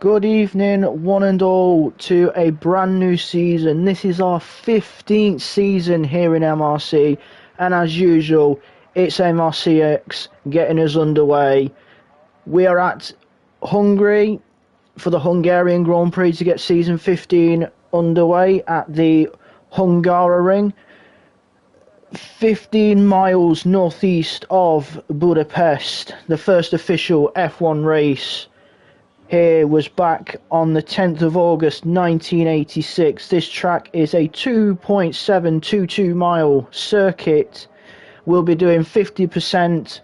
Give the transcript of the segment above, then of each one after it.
Good evening, one and all, to a brand new season. This is our 15th season here in MRC, and as usual, it's MRCX getting us underway. We are at Hungary for the Hungarian Grand Prix to get season 15 underway at the Hungarian, 15 miles northeast of Budapest. The first official F1 race here was back on the 10th of August 1986. This track is a 2.722 mile circuit. We'll be doing 50%,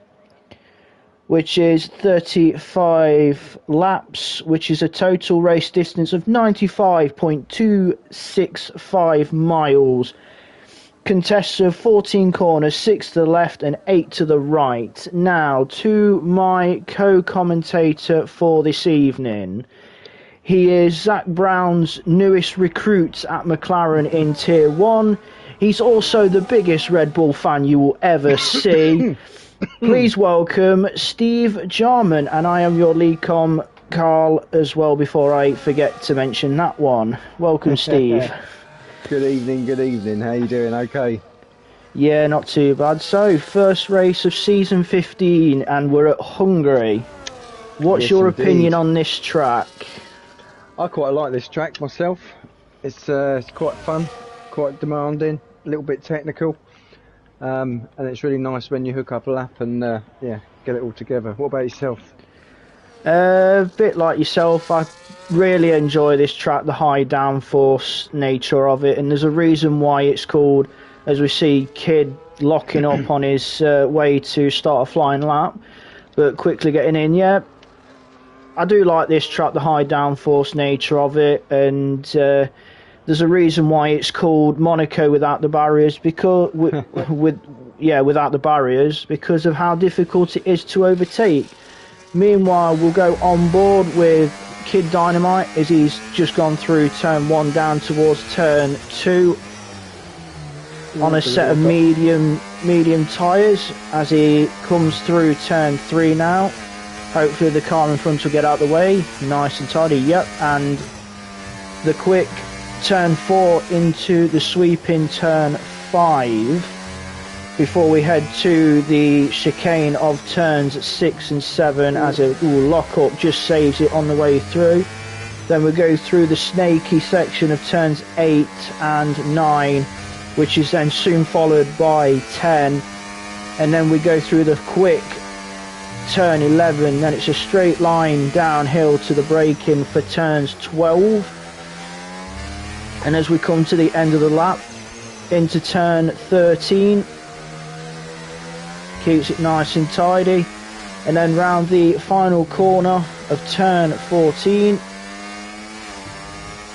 which is 35 laps, which is a total race distance of 95.265 miles. Contests of 14 corners, 6 to the left and 8 to the right. Now, to my co-commentator for this evening. He is Zach Brown's newest recruit at McLaren in Tier 1. He's also the biggest Red Bull fan you will ever see. Please welcome Steve Jarman, and I am your lead com, Carl, as well, before I forget to mention that one. Welcome, Steve. Good evening. How you doing? Okay? Yeah, not too bad. So, first race of season 15, and we're at Hungary. What's your opinion on this track? I quite like this track myself. It's quite fun, quite demanding, a little bit technical, and it's really nice when you hook up a lap and get it all together. What about yourself? A bit like yourself, I really enjoy this track, the high downforce nature of it, and there's a reason why it's called, as we see Kid locking up on his way to start a flying lap, but quickly getting in. Yeah, I do like this track, the high downforce nature of it, and there's a reason why it's called Monaco without the barriers, because without the barriers, because of how difficult it is to overtake. Meanwhile, we'll go on board with Kid Dynamite as he's just gone through turn 1 down towards turn 2 on a set of medium tyres as he comes through turn 3 now. Hopefully the car in front will get out of the way. Nice and tidy, yep. And the quick turn 4 into the sweeping turn 5. Before we head to the chicane of turns 6 and 7 as a lock-up just saves it on the way through. Then we go through the snaky section of turns 8 and 9, which is then soon followed by 10. And then we go through the quick turn 11, then it's a straight line downhill to the braking for turns 12. And as we come to the end of the lap, into turn 13, keeps it nice and tidy, and then round the final corner of turn 14,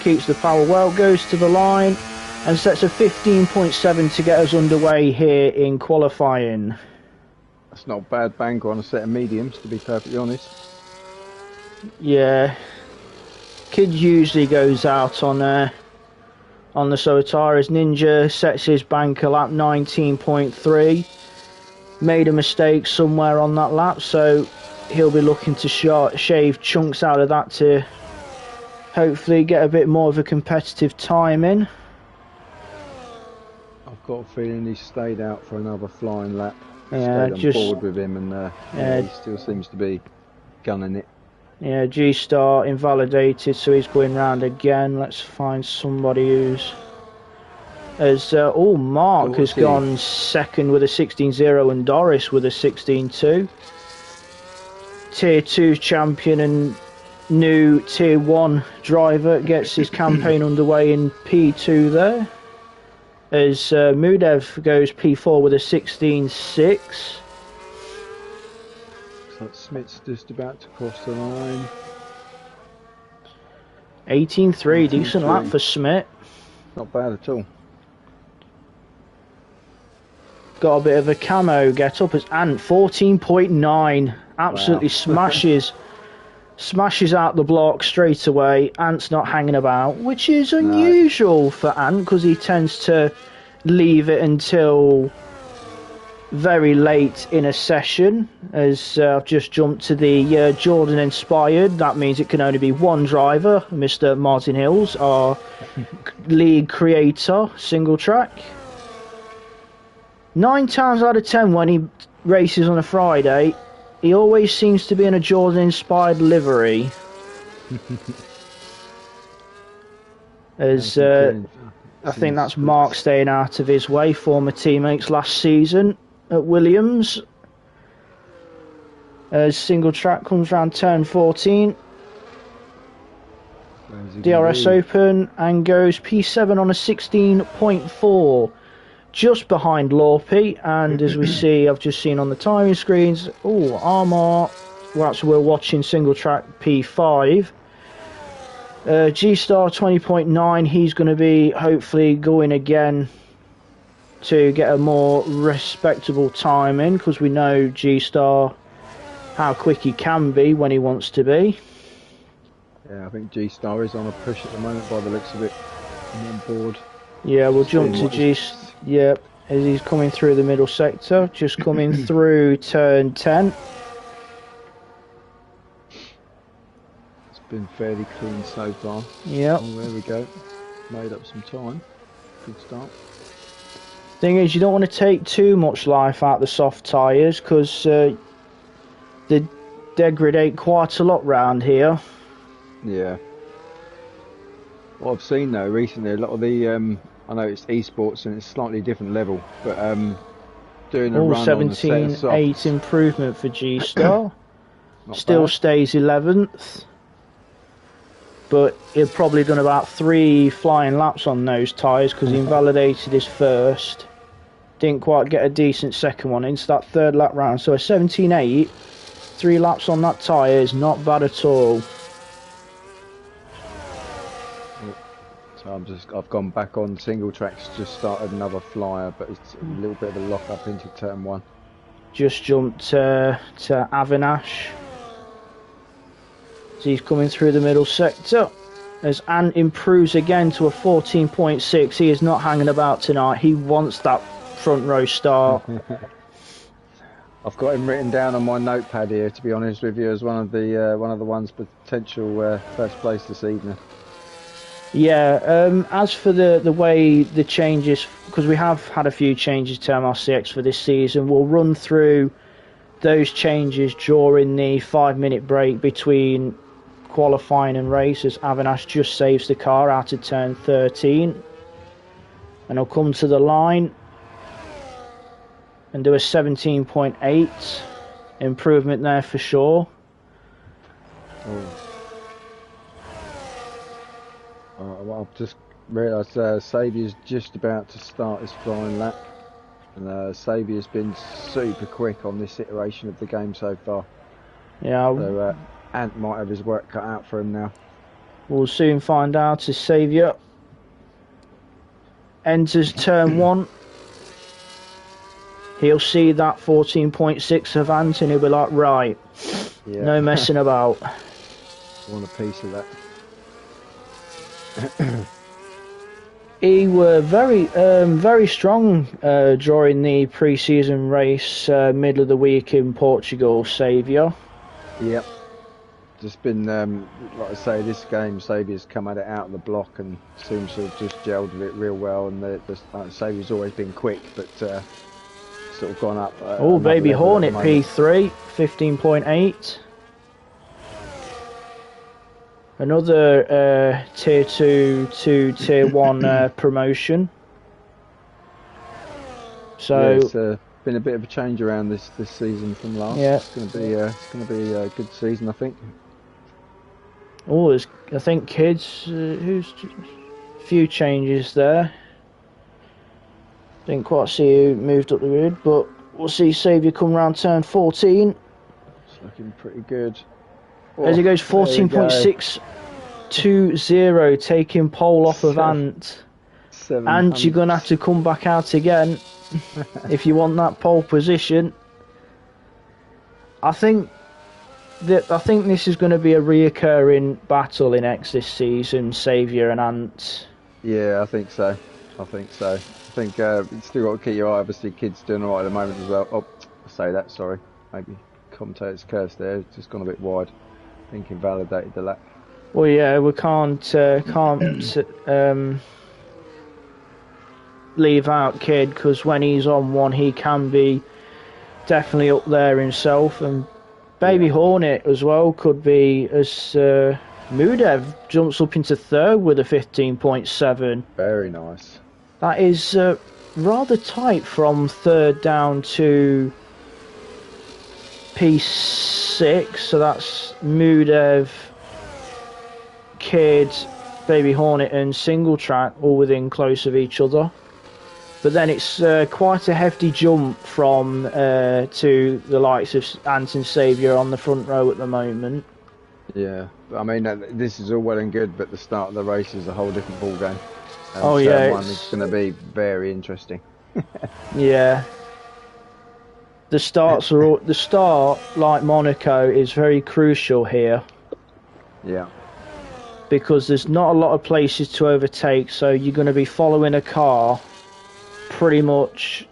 keeps the power well, goes to the line and sets a 15.7 to get us underway here in qualifying. That's not a bad banger on a set of mediums, to be perfectly honest. Yeah, Kid usually goes out on the slower tyres. Ninja sets his banker lap 19.3. Made a mistake somewhere on that lap, so he'll be looking to shave chunks out of that to hopefully get a bit more of a competitive time in. I've got a feeling he stayed out for another flying lap. Yeah, stayed on board with him, and he still seems to be gunning it. Yeah, G-Star invalidated, so he's going round again. Let's find somebody who's... Mark has gone second with a 16.0 and Doris with a 16.2. Tier 2 champion and new Tier 1 driver gets his campaign underway in P2 there. As Mudev goes P4 with a 16.6. So Smith's just about to cross the line. 18.3, decent lap for Smith. Not bad at all. Got a bit of a camo get up as Ant 14.9. Absolutely wow. smashes out the block straight away. Ant's not hanging about, which is unusual for Ant because he tends to leave it until very late in a session, as I've just jumped to the Jordan inspired. That means it can only be one driver, Mr. Martin Hills, our league creator, single track. 9 times out of 10 when he races on a Friday, he always seems to be in a Jordan inspired livery. As I think that's Mark staying out of his way, former teammates last season at Williams. As single track comes round turn 14. DRS open and goes P7 on a 16.4. Just behind Lorpy, and as we see, I've just seen on the timing screens, Armar, well, actually we're watching single track P5. G-Star 20.9, he's going to be hopefully going again to get a more respectable time in, because we know G-Star, how quick he can be when he wants to be. Yeah, I think G-Star is on a push at the moment by the looks of it. I'm on board. Yeah, we'll jump to G-Star. Yep, as he's coming through the middle sector, just coming through turn 10. It's been fairly clean so far. Yep. Oh, there we go. Made up some time. Good start. Thing is, you don't want to take too much life out the soft tyres, because they degrade quite a lot round here. Yeah. What I've seen though recently, a lot of the I know it's esports and it's slightly different level, but doing a run 17.8 improvement for G-Star. Still stays 11th, but he'd probably done about 3 flying laps on those tyres, because he invalidated his first. Didn't quite get a decent second one into that third lap round. So a 17.8, 3 laps on that tyre is not bad at all. I've gone back on single tracks, just started another flyer, but it's a little bit of a lock up into turn 1. Just jumped to Avinash. So he's coming through the middle sector. As Ant improves again to a 14.6, he is not hanging about tonight. He wants that front row start. I've got him written down on my notepad here, to be honest with you, as one of the ones potential first place this evening. Yeah, as for the way the changes, because we have had a few changes to MRCX for this season, we'll run through those changes during the 5-minute break between qualifying and race, as Avinash just saves the car out of turn 13. And he'll come to the line and do a 17.8 improvement there for sure. I've just realised Saviour's just about to start his flying lap, and Saviour's been super quick on this iteration of the game so far. Yeah, so Ant might have his work cut out for him now. We'll soon find out as Saviour enters turn 1. He'll see that 14.6 of Ant and he'll be like, right, no messing about. Want a piece of that. He were very strong during the pre-season race, middle of the week in Portugal, Saviour. Yep. Just been, like I say, this game, Saviour's come at it out of the block and seems to have just gelled with it real well. And Saviour's always been quick, but sort of gone up. Oh, Baby Hornet P3, 15.8. Another tier 2 to tier 1 promotion. So yeah, it's been a bit of a change around this season from last. Yeah, it's going to be a good season, I think. Oh, there's, I think kids who's a few changes there. Didn't quite see who moved up the grid, but we'll see Saviour come round turn 14. It's looking pretty good. As he goes 14.620, taking pole off of Ant. Ant, you're going to have to come back out again if you want that pole position. I think this is going to be a reoccurring battle in X this season, Saviour and Ant. Yeah, I think so. think you still got to keep your eye. Obviously, kids doing all right at the moment as well. Oh, I say that. Sorry, maybe commentator's curse there. It's just gone a bit wide. I think invalidated the lap. Well, yeah, we can't leave out Kid, because when he's on one, he can be definitely up there himself. And Baby Hornet as well could be, as Mudev jumps up into third with a 15.7. Very nice. That is rather tight from third down to P6. So that's Mudev, Kid, Baby Hornet and Single Track all within close of each other. But then it's quite a hefty jump from to the likes of Ant and Saviour on the front row at the moment. Yeah, I mean, this is all well and good, but the start of the race is a whole different ball game. Oh yeah, it's going to be very interesting. Yeah, the start, like Monaco, is very crucial here. Yeah, because there's not a lot of places to overtake, so you're going to be following a car pretty much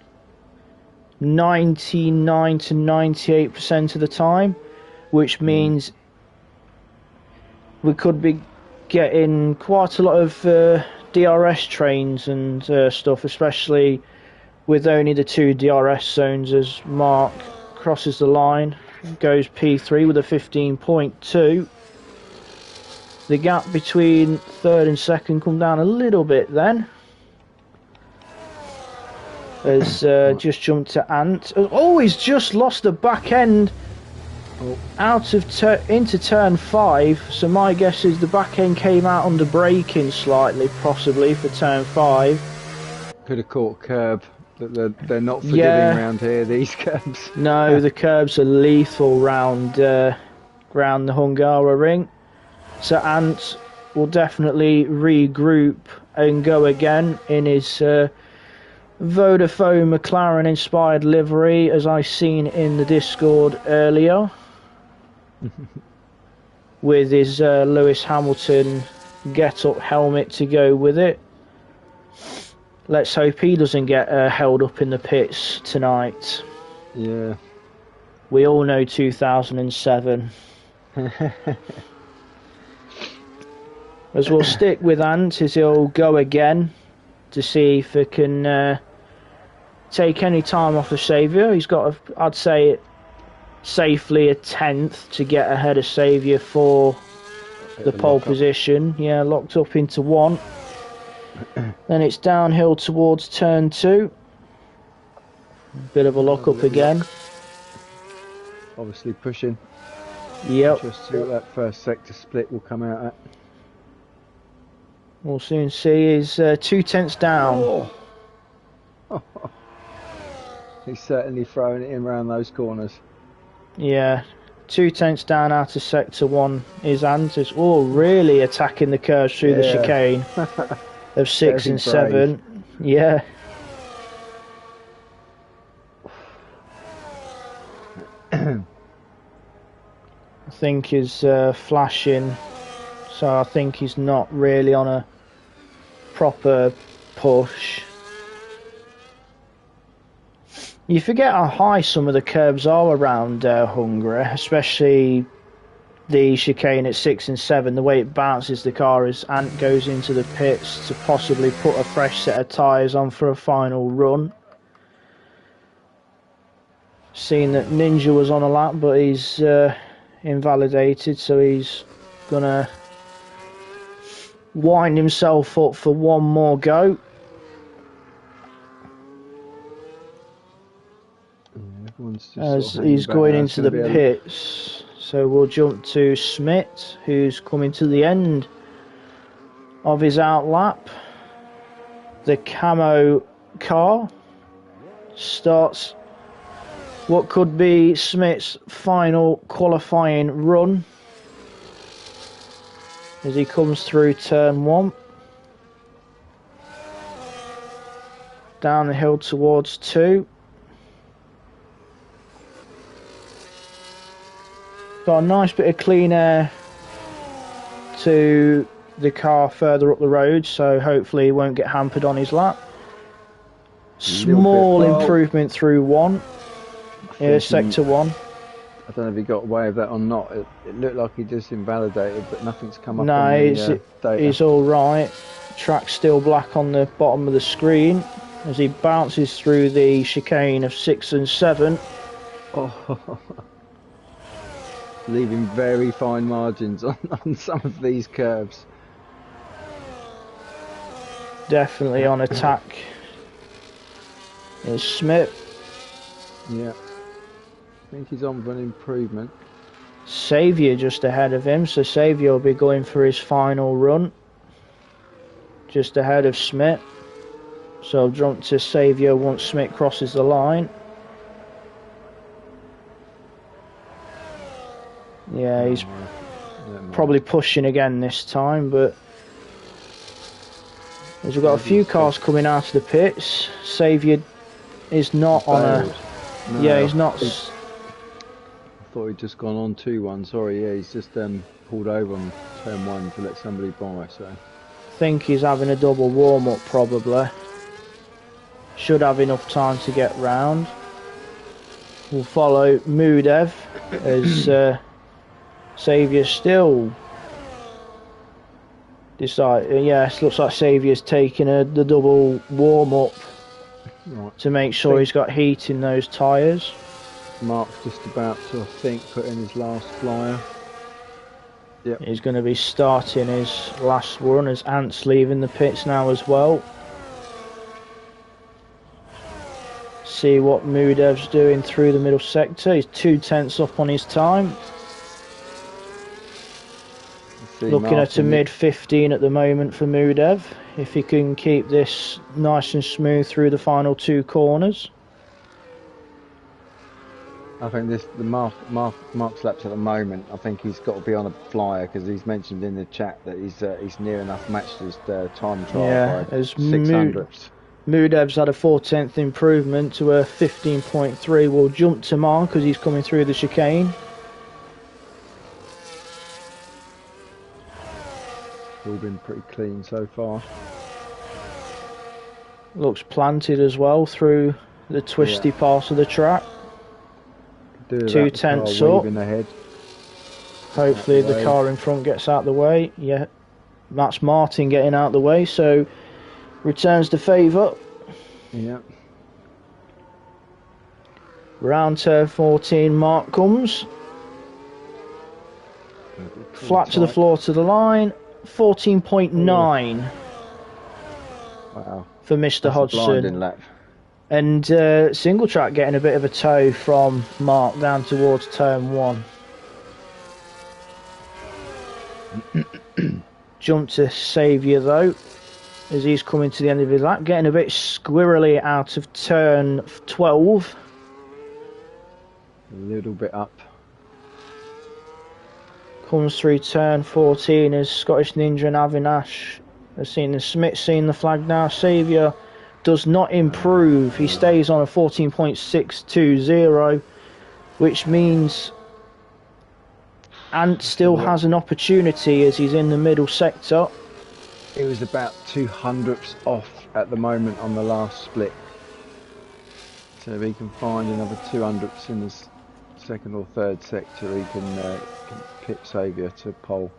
99 to 98% of the time, which means we could be getting quite a lot of DRS trains and stuff, especially with only the 2 DRS zones as Mark crosses the line, goes P3 with a 15.2. The gap between third and second come down a little bit then. Has just jumped to Ant. Oh, he's just lost the back end out of into turn 5. So my guess is the back end came out under braking slightly, possibly for turn 5. Could have caught a curb. They're not forgiving around here, these curbs. No, the curbs are lethal round the Hungaria So Ant will definitely regroup and go again in his Vodafone McLaren inspired livery, as I seen in the Discord earlier, with his Lewis Hamilton get up helmet to go with it. Let's hope he doesn't get held up in the pits tonight. Yeah. We all know 2007. As we'll stick with Ant, as he'll go again to see if he can take any time off of Saviour. He's got, I'd say, safely a 10th to get ahead of Saviour for the pole position. Yeah, locked up into 1. Then it's downhill towards turn 2. Bit of a lock up again. Obviously pushing. Yep. Just see what that first sector split will come out at. We'll soon see. He's 2 tenths down. Oh. He's certainly throwing it in around those corners. Yeah. 2 tenths down out of sector 1 is Ant. Really attacking the curves through the chicane of 6 and 7. Yeah. I think he's flashing, so I think he's not really on a proper push. You forget how high some of the curbs are around Hungary, especially the chicane at 6 and 7. The way it bounces the car as Ant goes into the pits to possibly put a fresh set of tyres on for a final run. Seen that Ninja was on a lap, but he's invalidated, so he's gonna wind himself up for one more go. As he's going into the pits. So we'll jump to Smith, who's coming to the end of his outlap. The camo car starts what could be Smith's final qualifying run as he comes through turn 1. Down the hill towards 2. Got a nice bit of clean air to the car further up the road, so hopefully he won't get hampered on his lap. Small improvement through one. Sector 1. I don't know if he got away with that or not. It looked like he just invalidated, but nothing's come up No, on the data. he's alright. Track's still black on the bottom of the screen as he bounces through the chicane of 6 and 7. Oh. Leaving very fine margins on some of these curves. Definitely on attack is Smith. Yeah. I think he's on for an improvement. Saviour just ahead of him, so Saviour will be going for his final run. Just ahead of Smith. So I'll jump to Saviour once Smith crosses the line. Yeah, he's probably pushing again this time, but as we've got a few cars coming out of the pits, Saviour is not on a... No, yeah, he's not... I thought he'd just gone on 2-1, sorry, yeah, he's just pulled over on turn 1 to let somebody by, so... I think he's having a double warm-up, probably. Should have enough time to get round. We'll follow Mudev as Saviour still... Yes, looks like Saviour's taking the double warm-up to make sure he's got heat in those tyres. Mark's just about to, I think, put in his last flyer. Yep. He's going to be starting his last run as Ant's leaving the pits now as well. See what Mudev's doing through the middle sector. He's 2/10 up on his time. Looking at a mid-15 at the moment for Mudev. If he can keep this nice and smooth through the final 2 corners. I think the Mark's laps at the moment, I think he's got to be on a flyer because he's mentioned in the chat that he's near enough matched his time trial by 600ths. Mudev's had a 4/10 improvement to a 15.3. We'll jump to Mark as he's coming through the chicane. All been pretty clean so far. Looks planted as well through the twisty part of the track. 2/10 up. Ahead. Hopefully the car in front gets out the way. Yeah, that's Martin getting out the way, so returns the favour. Yeah. Round turn 14, Mark comes. Flat to the floor to the line. 14.9 wow. For Mr. Hodgson. Lap. And single track getting a bit of a tow from Mark down towards turn 1. Jump to Saviour though, as he's coming to the end of his lap, getting a bit squirrely out of turn 12. A little bit up. Comes through turn 14 as Scottish Ninja and Avinash have seen the Smith seen the flag now. Saviour does not improve. He stays on a 14.620, which means Ant still has an opportunity as he's in the middle sector. It was about 200ths off at the moment on the last split. So if he can find another 200ths in the second or third sector, he can pit Saviour to pole.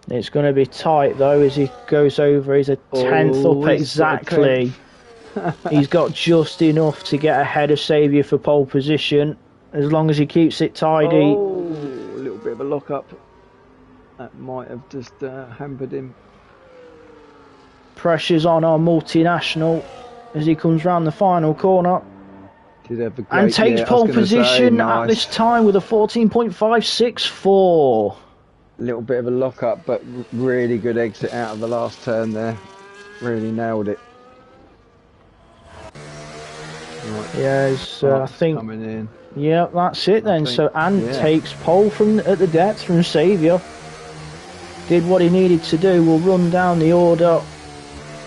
It's going to be tight though as he goes over. He's a 10th up exactly. He's got just enough to get ahead of Saviour for pole position, as long as he keeps it tidy. Oh, a little bit of a lock up. That might have just hampered him. Pressure's on our multinational as he comes round the final corner. And takes pole position at this time with a 14.564. A little bit of a lock up, but really good exit out of the last turn there. Really nailed it. Right. Yeah, I think coming in. Yeah, that's it then. So Ant takes pole from at the depth from Saviour. Did what he needed to do. We'll run down the order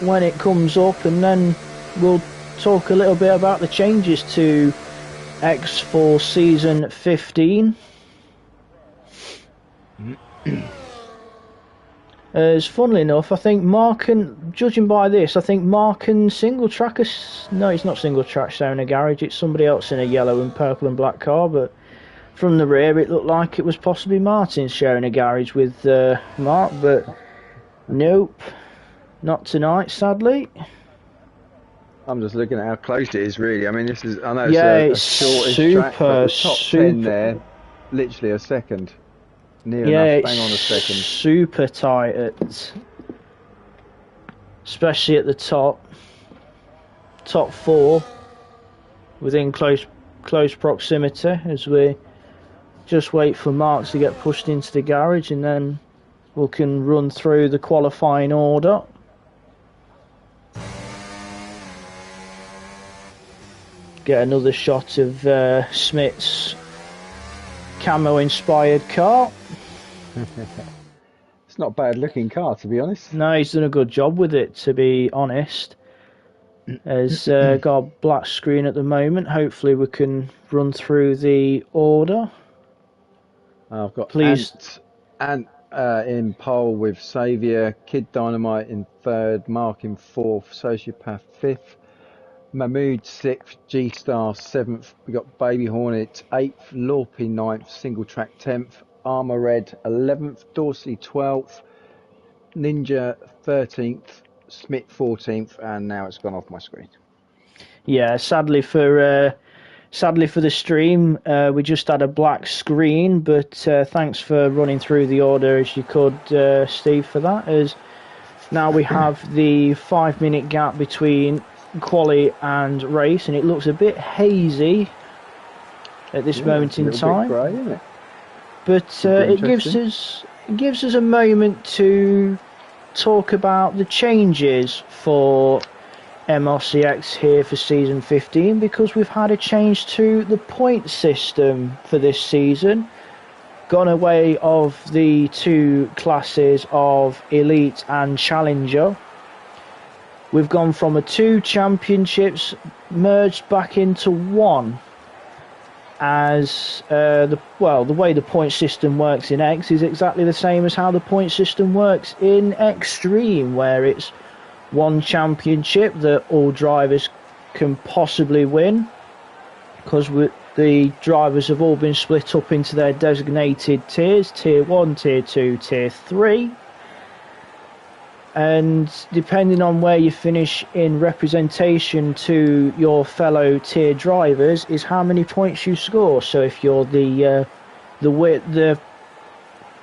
when it comes up, and then we'll talk a little bit about the changes to X for season 15. As funnily enough, I think judging by this, I think Mark single track no, it's not single track showing a garage, it's somebody else in a yellow and purple and black car, but from the rear it looked like it was possibly Martin sharing a garage with Mark, but nope, not tonight, sadly. I'm just looking at how close it is, really. I mean, I know it's a shortish track, but the top 10 there, literally a second. Near enough, bang on a second. Super tight, especially at the top 4, within close proximity, as we just wait for Mark to get pushed into the garage, and then we can run through the qualifying order. Get another shot of Smith's camo-inspired car. It's not a bad looking car, to be honest. No, he's done a good job with it, to be honest. Has got a black screen at the moment. Hopefully we can run through the order. I've got Ant in pole with Saviour, Kid Dynamite in 3rd, Mark in 4th, Sociopath 5th, Mahmood 6th, G-Star 7th, we got Baby Hornet 8th, Lorpy 9th, Single Track 10th, Armour Red 11th, Dorsey 12th, Ninja 13th, Smith 14th, and now it's gone off my screen. Yeah, sadly for the stream, we just had a black screen, but thanks for running through the order as you could, Steve, for that. As now we have the 5-minute gap between quali and race, and it looks a bit hazy at this moment in time. Bit grey, isn't it? But it gives us a moment to talk about the changes for MRCX here for season 15, because we've had a change to the point system for this season. Gone away of the 2 classes of Elite and Challenger. We've gone from 2 championships merged back into 1. As the way the point system works in X is exactly the same as how the point system works in Extreme, where it's 1 championship that all drivers can possibly win, because the drivers have all been split up into their designated tiers: tier 1, tier 2, tier 3. And depending on where you finish in representation to your fellow tier drivers is how many points you score. So if you're the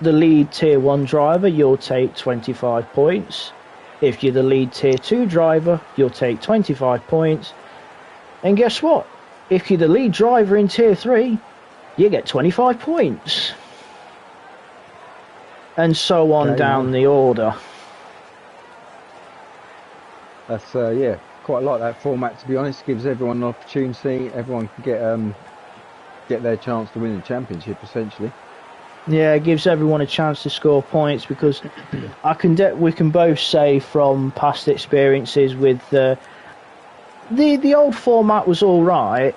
lead tier 1 driver, you'll take 25 points. If you're the lead tier 2 driver, you'll take 25 points. And guess what? If you're the lead driver in tier 3, you get 25 points. And so on down the order. That's quite like that format, to be honest. Gives everyone an opportunity. Everyone can get their chance to win the championship, essentially. Yeah, it gives everyone a chance to score points, because we can both say from past experiences with the old format was all right,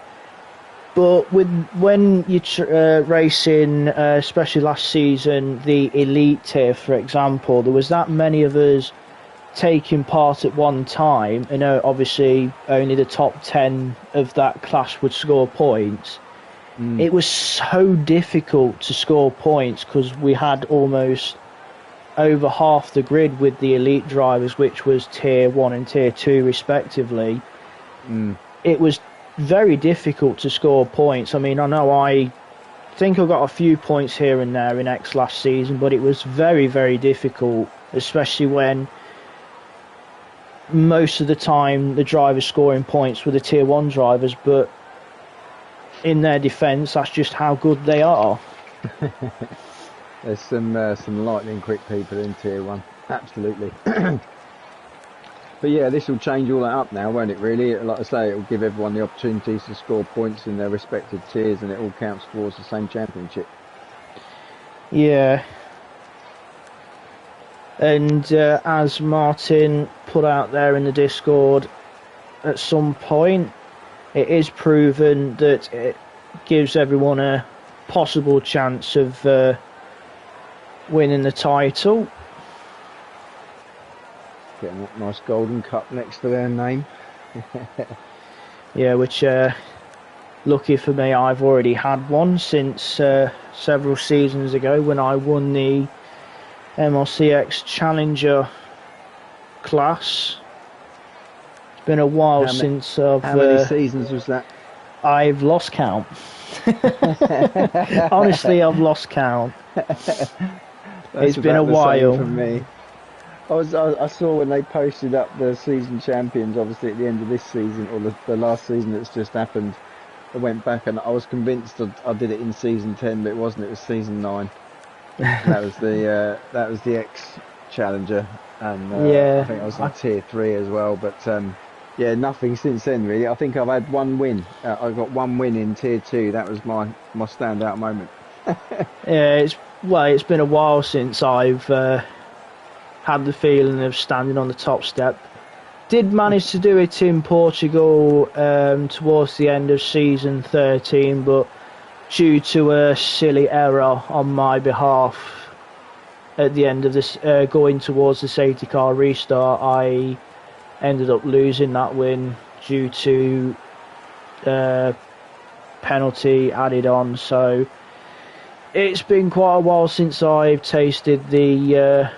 but when you're racing, especially last season, the elite tier, for example, there was that many of us taking part at one time, and obviously only the top 10 of that class would score points. It was so difficult to score points because we had almost over half the grid with the elite drivers, which was tier 1 and tier 2 respectively. It was very difficult to score points. I mean, I know I think I got a few points here and there in X last season, but it was very, very difficult, especially when most of the time the drivers scoring points were the tier 1 drivers, but in their defence, that's just how good they are. There's some lightning quick people in tier 1, absolutely. But yeah, this will change all that up now, won't it, really? Like I say, it will give everyone the opportunities to score points in their respective tiers, and it all counts towards the same championship. Yeah. And as Martin put out there in the Discord, at some point, it is proven that it gives everyone a possible chance of winning the title. Getting that nice golden cup next to their name. Yeah, which lucky for me, I've already had one since several seasons ago when I won the MRCX Challenger class. It's been a while since I've... How many seasons was that? I've lost count. Honestly, I've lost count. It's been a while. For me. I saw when they posted up the season champions, obviously at the end of this season, or the last season that's just happened. I went back and I was convinced I did it in season 10, but it wasn't. It was season 9. That was the X Challenger, and I think I was in tier 3 as well. But yeah, nothing since then really. I think I've had one win. I got one win in tier 2. That was my standout moment. Yeah, it's been a while since I've had the feeling of standing on the top step. Did manage to do it in Portugal towards the end of season 13, but due to a silly error on my behalf at the end of this, going towards the safety car restart, I ended up losing that win due to penalty added on. So it's been quite a while since I've tasted the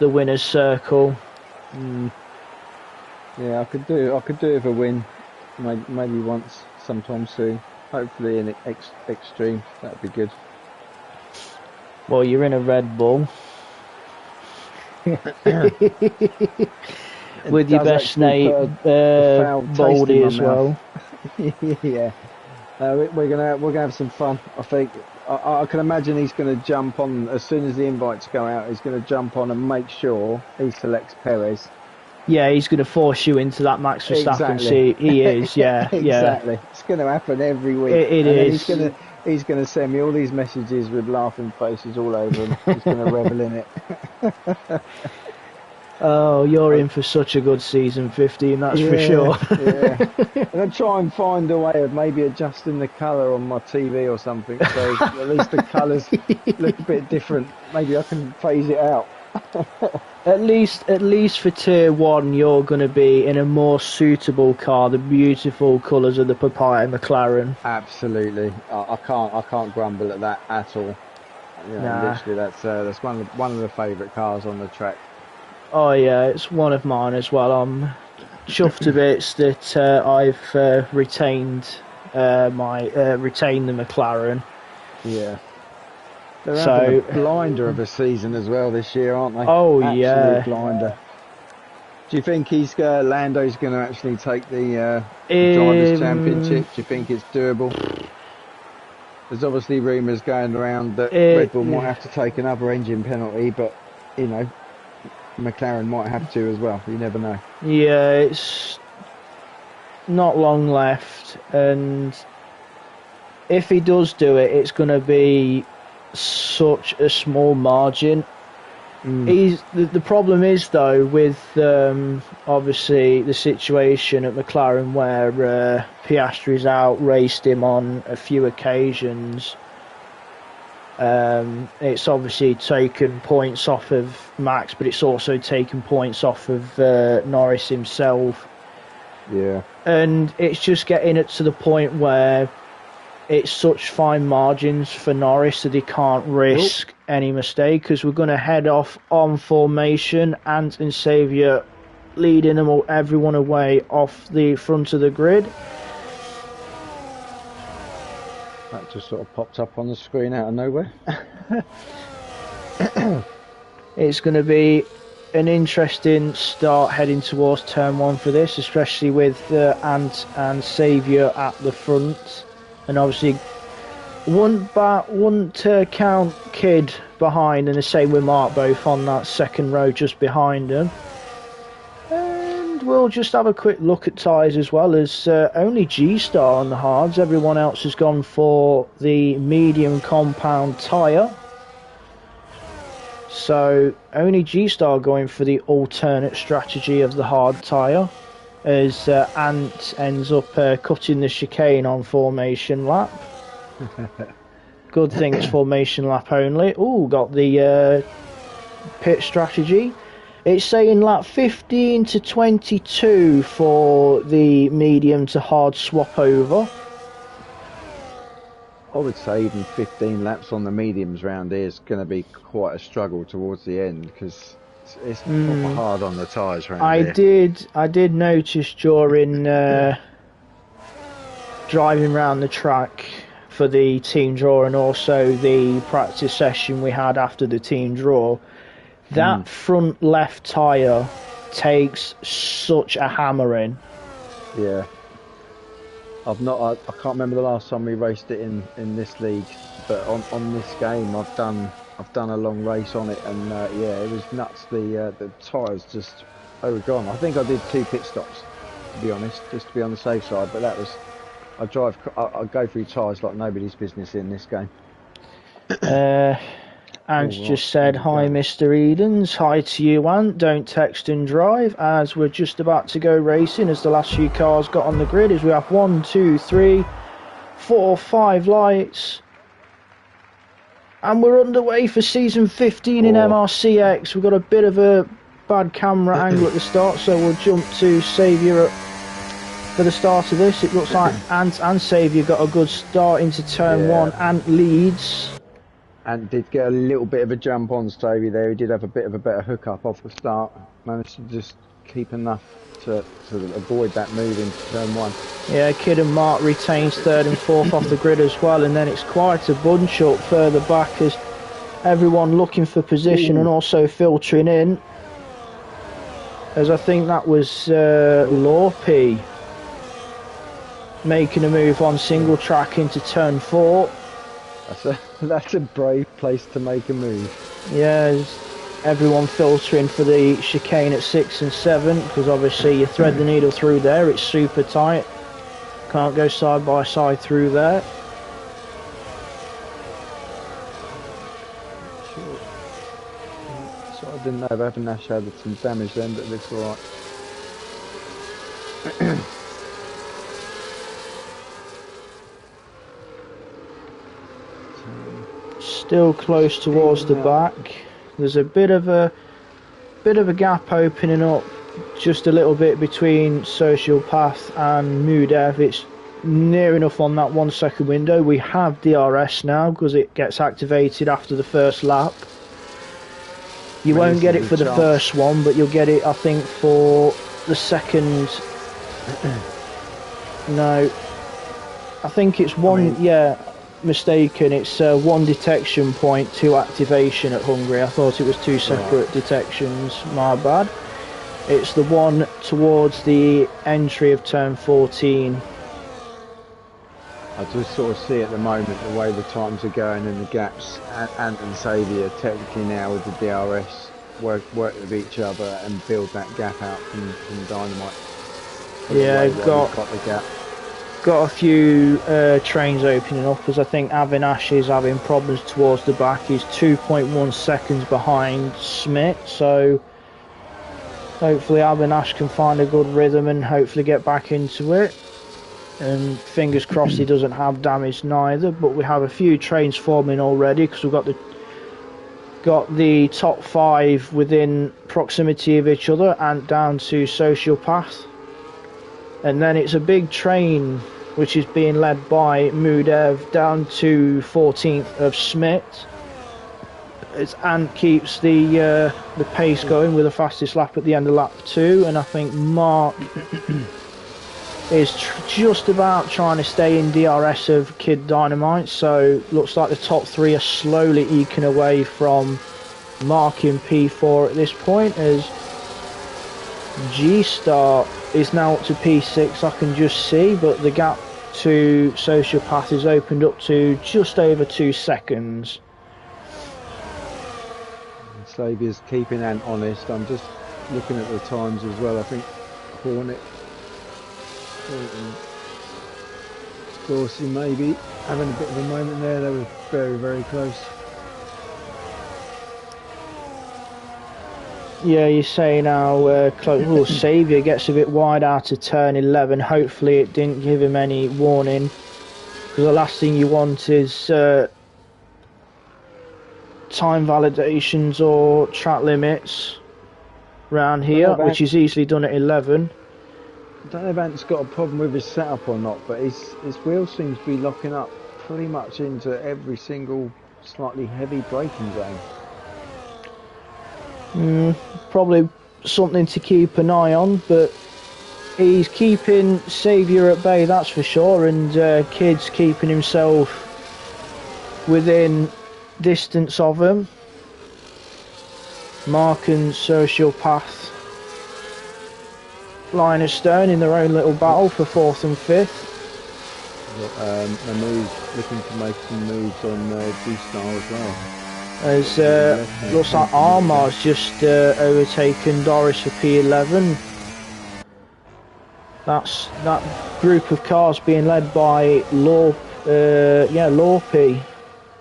winner's circle. Yeah, I could do with a win, maybe once, sometime soon. Hopefully in extreme, that'd be good. Well, you're in a Red Bull. With your best mate, Baldy as well. Yeah, we're gonna have some fun. I think I can imagine he's gonna jump on as soon as the invites go out. He's gonna jump on and make sure he selects Perez. Yeah, he's gonna force you into that Max Verstappen seat. He is, yeah, exactly. Yeah. It's gonna happen every week. It is. He's gonna send me all these messages with laughing faces all over him. He's gonna revel in it. Oh, you're in for such a good season 15, that's for sure. Yeah. And I'll try and find a way of maybe adjusting the colour on my TV or something, so at least the colours look a bit different. Maybe I can phase it out. At least for tier 1, you're going to be in a more suitable car, the beautiful colours of the Papaya McLaren. Absolutely, I can't grumble at that at all. Literally, that's one of the favourite cars on the track. Oh yeah, it's one of mine as well. I'm chuffed to bits that I've retained the McLaren. Yeah. They're having a blinder of a season as well this year, aren't they? Oh, Absolute yeah. blinder. Do you think Lando's going to actually take the Drivers' Championship? Do you think it's doable? There's obviously rumours going around that Red Bull might have to take another engine penalty, but, McLaren might have to as well. You never know. Yeah, it's not long left, and if he does do it, it's going to be such a small margin. The problem is though with obviously the situation at McLaren where Piastri's outraced him on a few occasions. It's obviously taken points off of Max, but it's also taken points off of Norris himself. Yeah, and it's just getting it to the point where it's such fine margins for Norris that he can't risk any mistake, because we're going to head off on formation. Ant and Saviour leading everyone away off the front of the grid. That just sort of popped up on the screen out of nowhere. It's going to be an interesting start heading towards turn 1 for this, especially with Ant and Saviour at the front. And obviously, wouldn't count Kid behind, and the same with Mark, both on that second row just behind him. And we'll just have a quick look at tyres as well, as only G-Star on the hards. Everyone else has gone for the medium compound tyre. So only G-Star going for the alternate strategy of the hard tyre, as Ant ends up cutting the chicane on formation lap. Good thing it's formation lap only. Ooh, got the pit strategy. It's saying like 15 to 22 for the medium to hard swap over. I would say even 15 laps on the mediums round here is going to be quite a struggle towards the end because it's proper hard on the tyres round here. I did notice during driving around the track for the team draw and also the practice session we had after the team draw, that front left tyre takes such a hammering. Yeah. I can't remember the last time we raced it in this league, but on this game I've done a long race on it, and yeah, it was nuts. The tyres just they were gone. I think I did 2 pit stops, to be honest, just to be on the safe side. But that was I go through tyres like nobody's business in this game. Ant just said, hi Mr. Edens, hi to you Ant, don't text and drive, as we're just about to go racing as the last few cars got on the grid, as we have 1, 2, 3, 4, 5 lights, and we're underway for season 15 in MRCX. We've got a bit of a bad camera angle at the start, so we'll jump to Saviour for the start of this. It looks like Ant and Saviour got a good start into turn 1. Ant leads. And did get a little bit of a jump on Stevie there. He did have a bit of a better hookup off the start. Managed to just keep enough to avoid that move into turn 1. Yeah, Kid and Mark retains 3rd and 4th off the grid as well, and then it's quite a bunch up further back as everyone looking for position and also filtering in. As I think that was Lorpy making a move on single track into turn 4. That's a brave place to make a move. Yeah, everyone filtering for the chicane at 6 and 7, because obviously you thread the needle through there, it's super tight. Can't go side by side through there. So I didn't know if Avinash had some damage then, but it looks alright. Still close towards the back. There's a bit of a gap opening up just a little bit between Social Path and Mudev. It's near enough on that 1 second window. We have DRS now because it gets activated after the first lap. You won't get it for the first one, but you'll get it, I think, for the second. No, I think it's one. Mistaken, it's 1 detection point, 2 activation at Hungary. I thought it was 2 separate detections, my bad. It's the one towards the entry of turn 14. I just sort of see at the moment the way the times are going and the gaps. Ant and Saviour technically now with the DRS work with each other and build that gap out from Dynamite. Yeah, got the gap. Got a few trains opening up, as I think Avinash is having problems towards the back. He's 2.1 seconds behind Smith, so hopefully Avinash can find a good rhythm and hopefully get back into it. And fingers crossed he doesn't have damage neither, but we have a few trains forming already because we've got the top 5 within proximity of each other and down to Social Path. And then it's a big train which is being led by Mudev down to 14th of Smith, as Ant keeps the pace going with the fastest lap at the end of lap 2, and I think Mark is just about trying to stay in DRS of Kid Dynamite, so looks like the top 3 are slowly eking away from Mark in P4 at this point, as G-Star is now up to P6, I can just see, but the gap to Social Path is opened up to just over 2 seconds. Saviour's keeping Ant honest. I'm just looking at the times as well. I think Hornet, Dorsey maybe having a bit of a moment there. They were very, very close. Yeah, you say now, Saviour gets a bit wide out of turn 11. Hopefully it didn't give him any warning, because the last thing you want is time validations or track limits. round here, which is easily done at 11. I don't know if Ant's got a problem with his setup or not, but his wheel seems to be locking up pretty much into every single slightly heavy braking zone. Probably something to keep an eye on, but he's keeping Saviour at bay, that's for sure, and Kid's keeping himself within distance of him. Mark and Sociopath lying astern in their own little battle for 4th and 5th. Mahmood looking to make some moves on G-Star as well. As looks like Armar's just overtaken Doris for P11. That group of cars being led by Lorpy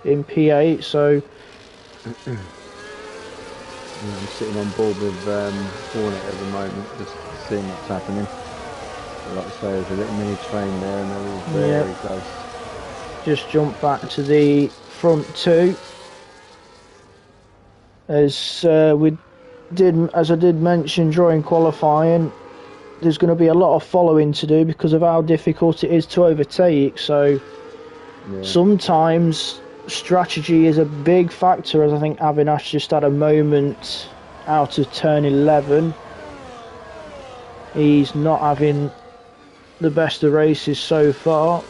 in P8. So I'm sitting on board with Hornet at the moment, just seeing what's happening. But like I say, there's a little mini train there, and they're all very close. Just jump back to the front two. As I did mention during qualifying, there's going to be a lot of following to do because of how difficult it is to overtake. So sometimes strategy is a big factor, as I think Avinash just had a moment out of turn 11. He's not having the best of races so far.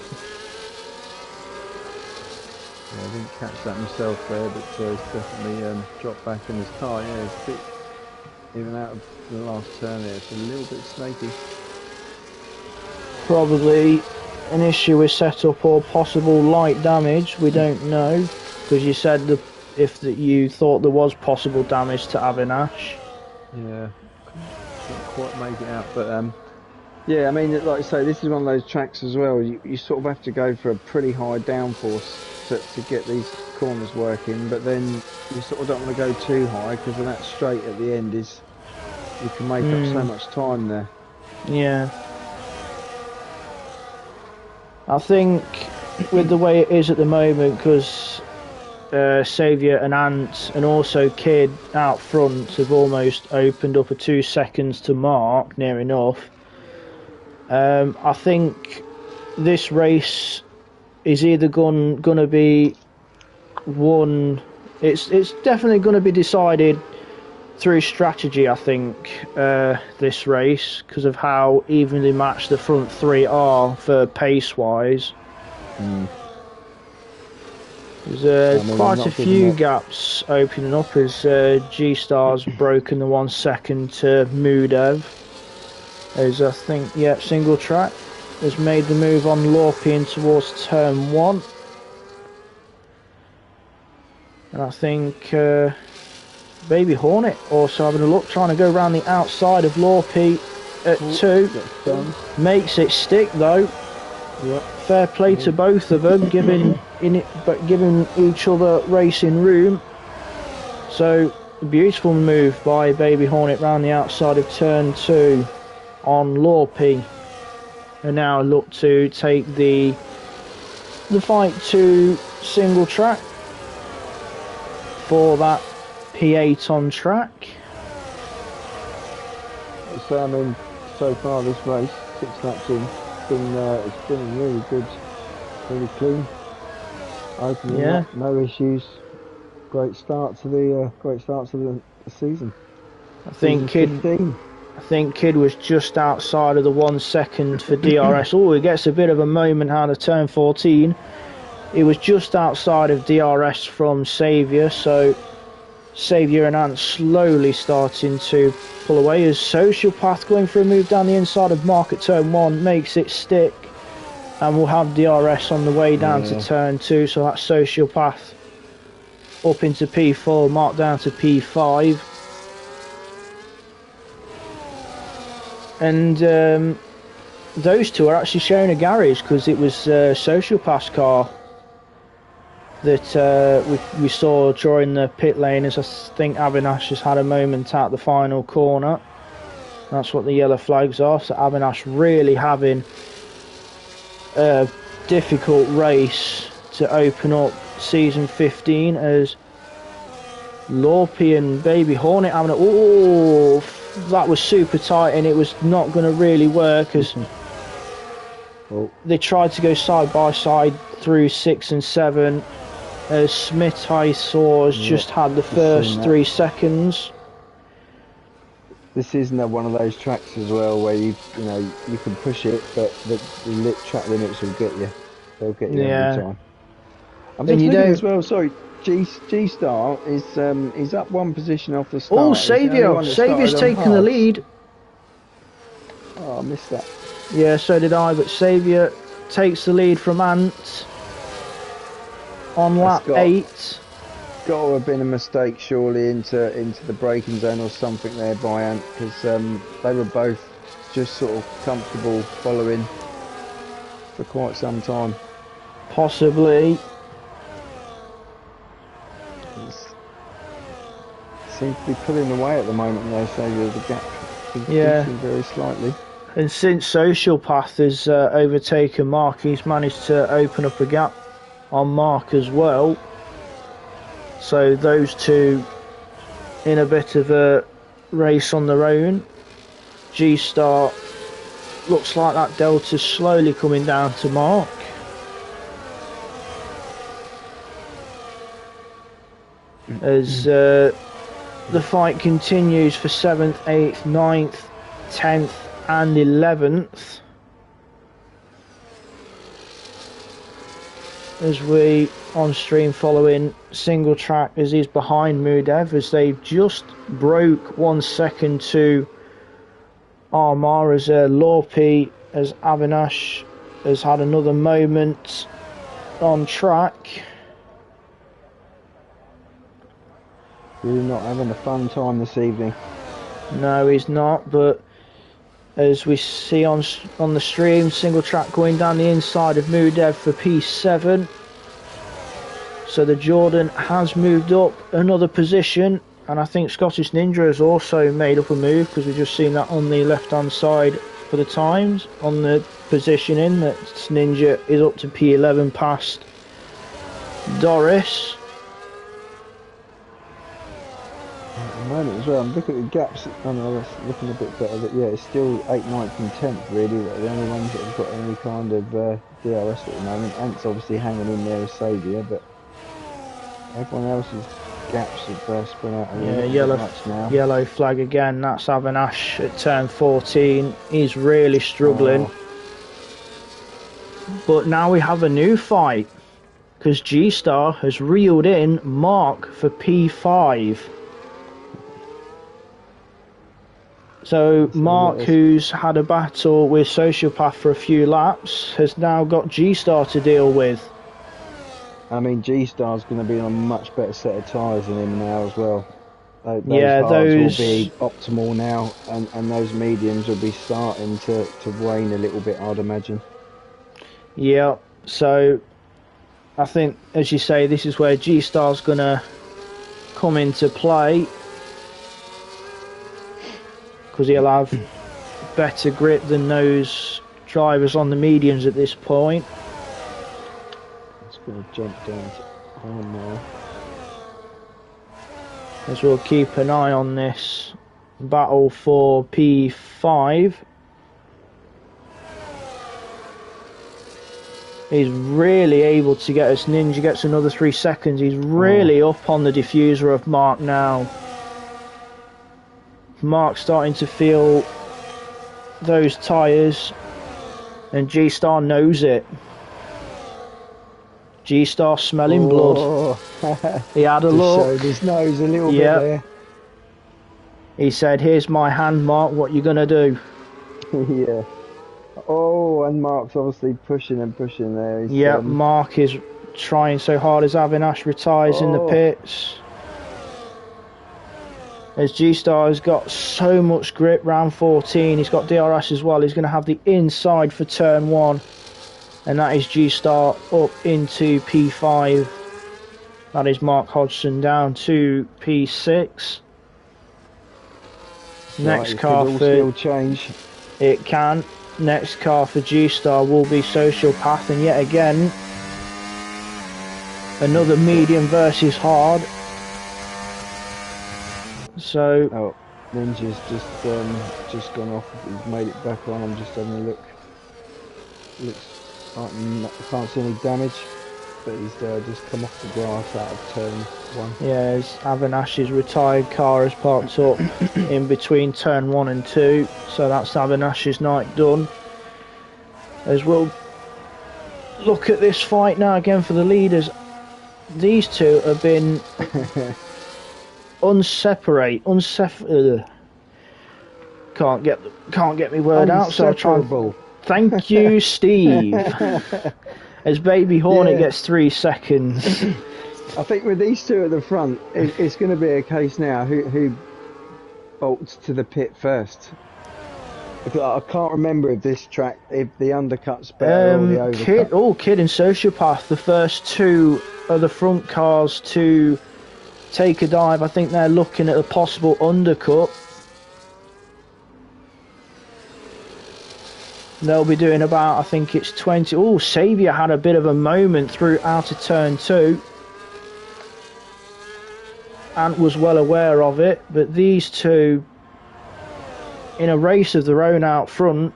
I didn't catch that myself there, but he's definitely dropped back in his car. Yeah, it's a bit, even out of the last turn there, it's a little bit snaky. Probably an issue with setup or possible light damage, we don't know, because you said you thought there was possible damage to Avinash. Yeah, couldn't quite make it out, but yeah, I mean, like I say, this is one of those tracks as well, you sort of have to go for a pretty high downforce to get these corners working, but then you sort of don't want to go too high, because when that straight at the end is, you can make up so much time there. Yeah. I think with the way it is at the moment, because Saviour and Ant and also Kid out front have almost opened up a 2 seconds to Mark, near enough. I think this race is either going to be won. It's definitely going to be decided through strategy, I think, this race, because of how evenly matched the front three are for pace-wise. There's quite a few gaps opening up as G-Star's broken the 1 second to Mudev. As I think, single track has made the move on Lorpian towards turn 1. And I think Baby Hornet also having a look, trying to go around the outside of Lorpy at 2. Makes it stick though. Yep. Fair play to both of them, giving each other racing room. So beautiful move by Baby Hornet round the outside of turn 2 on Lorpy, and now look to take the fight to single track for that P8 on track. So I mean, so far this race, 6 laps in, it's been really good, really clean. Opening up, no issues. Great start to the season. I think Kid was just outside of the 1 second for DRS. Oh, he gets a bit of a moment out of turn 14. He was just outside of DRS from Saviour, so Saviour and Ant slowly starting to pull away as Sociopath going for a move down the inside of Mark at turn 1 makes it stick, and we'll have DRS on the way down to turn 2, so that's Sociopath up into P4, Mark down to P5. And those two are actually sharing a garage, because it was Sociopath's car that we saw during the pit lane, as I think Avinash has had a moment at the final corner. That's what the yellow flags are, so Avinash really having a difficult race to open up season 15, as Lorpy and Baby Hornet having that was super tight and it was not going to really work as they tried to go side by side through 6 and 7. As Smith, I saw, has just had the first 3 seconds. This isn't one of those tracks as well where you know you can push it, but the track limits will get you. They'll get you every time. I'm just looking as well. Sorry, G Star is up 1 position off the start. Oh, Saviour's taking the lead. Oh, I missed that. Yeah, so did I. But Saviour takes the lead from Ant on lap 8. Got to have been a mistake surely into the braking zone or something there by Ant, because they were both just sort of comfortable following for quite some time. Possibly. Seems to be pulling away at the moment though, so the gap is decreasing very slightly. And since Social Path has overtaken Mark, he's managed to open up a gap on Mark as well. So those two in a bit of a race on their own. G-Star looks like that delta's slowly coming down to Mark. As the fight continues for 7th, 8th, 9th, 10th and 11th. As we on stream following single track as he's behind Mudev, as they've just broke 1 second to Armar, as Lorpi, as Avinash has had another moment on track. Really not having a fun time this evening. No, he's not, but as we see on the stream, single track going down the inside of Mudev for P7. So the Jordan has moved up another position, and I think Scottish Ninja has also made up a move, because we've just seen that on the left hand side for the times on the positioning that Ninja is up to P11 past Doris. At the moment as well, I'm looking at the gaps. I know that's looking a bit better, but yeah, it's still 8th, 9th and 10th really. They're the only ones that have got any kind of DRS at the moment. Ant's obviously hanging in there as Saviour, but everyone else's gaps have spread out a little bit much now. Yellow flag again. That's Avinash at turn 14. He's really struggling. But now we have a new fight, because G-Star has reeled in Mark for P5. So Mark, who's had a battle with Sociopath for a few laps, has now got G-Star to deal with. I mean, G-Star's going to be on a much better set of tyres than him now as well. Those hards will be optimal now, and those mediums will be starting to wane a little bit, I'd imagine. Yeah, so I think, as you say, this is where G-Star's going to come into play, because he'll have better grip than those drivers on the mediums at this point. It's going to jump down to Armar. As we'll keep an eye on this battle for P5. He's really able to get us. Ninja gets another 3 seconds. He's really up on the diffuser of Mark now. Mark's starting to feel those tyres, and G-Star knows it. G-Star smelling blood. He had a look. Showed his nose a little bit there. He said, "Here's my hand, Mark, what you gonna do?" Yeah. Oh, and Mark's obviously pushing and pushing there. Yeah, Mark is trying so hard as Avinash retires in the pits. As G-Star has got so much grip round 14, he's got DRS as well. He's going to have the inside for turn 1. And that is G-Star up into P5. That is Mark Hodgson down to P6. Next car for... still change. It can. Next car for G-Star will be Social Path. And yet again, another medium versus hard. So Ninja's just gone off. He's made it back on. I'm just having a look. Looks like I can't see any damage, but he's just come off the grass out of turn 1. Yeah, as Avanash's retired car is parked up in between turn 1 and 2, so that's Avanash's night done. As we'll look at this fight now again for the leaders, these two have been can't get me word out, so I'll try. Thank you, Steve. As Baby Hornet gets 3 seconds. I think with these two at the front, it's going to be a case now who bolts to the pit first. I can't remember if this track, if the undercut's better or the overcut. Kid and Sociopath, the first 2 of the front cars to take a dive. I think they're looking at a possible undercut. They'll be doing about, I think it's 20. Oh, Saviour had a bit of a moment through out of turn 2. Ant was well aware of it, but these two in a race of their own out front.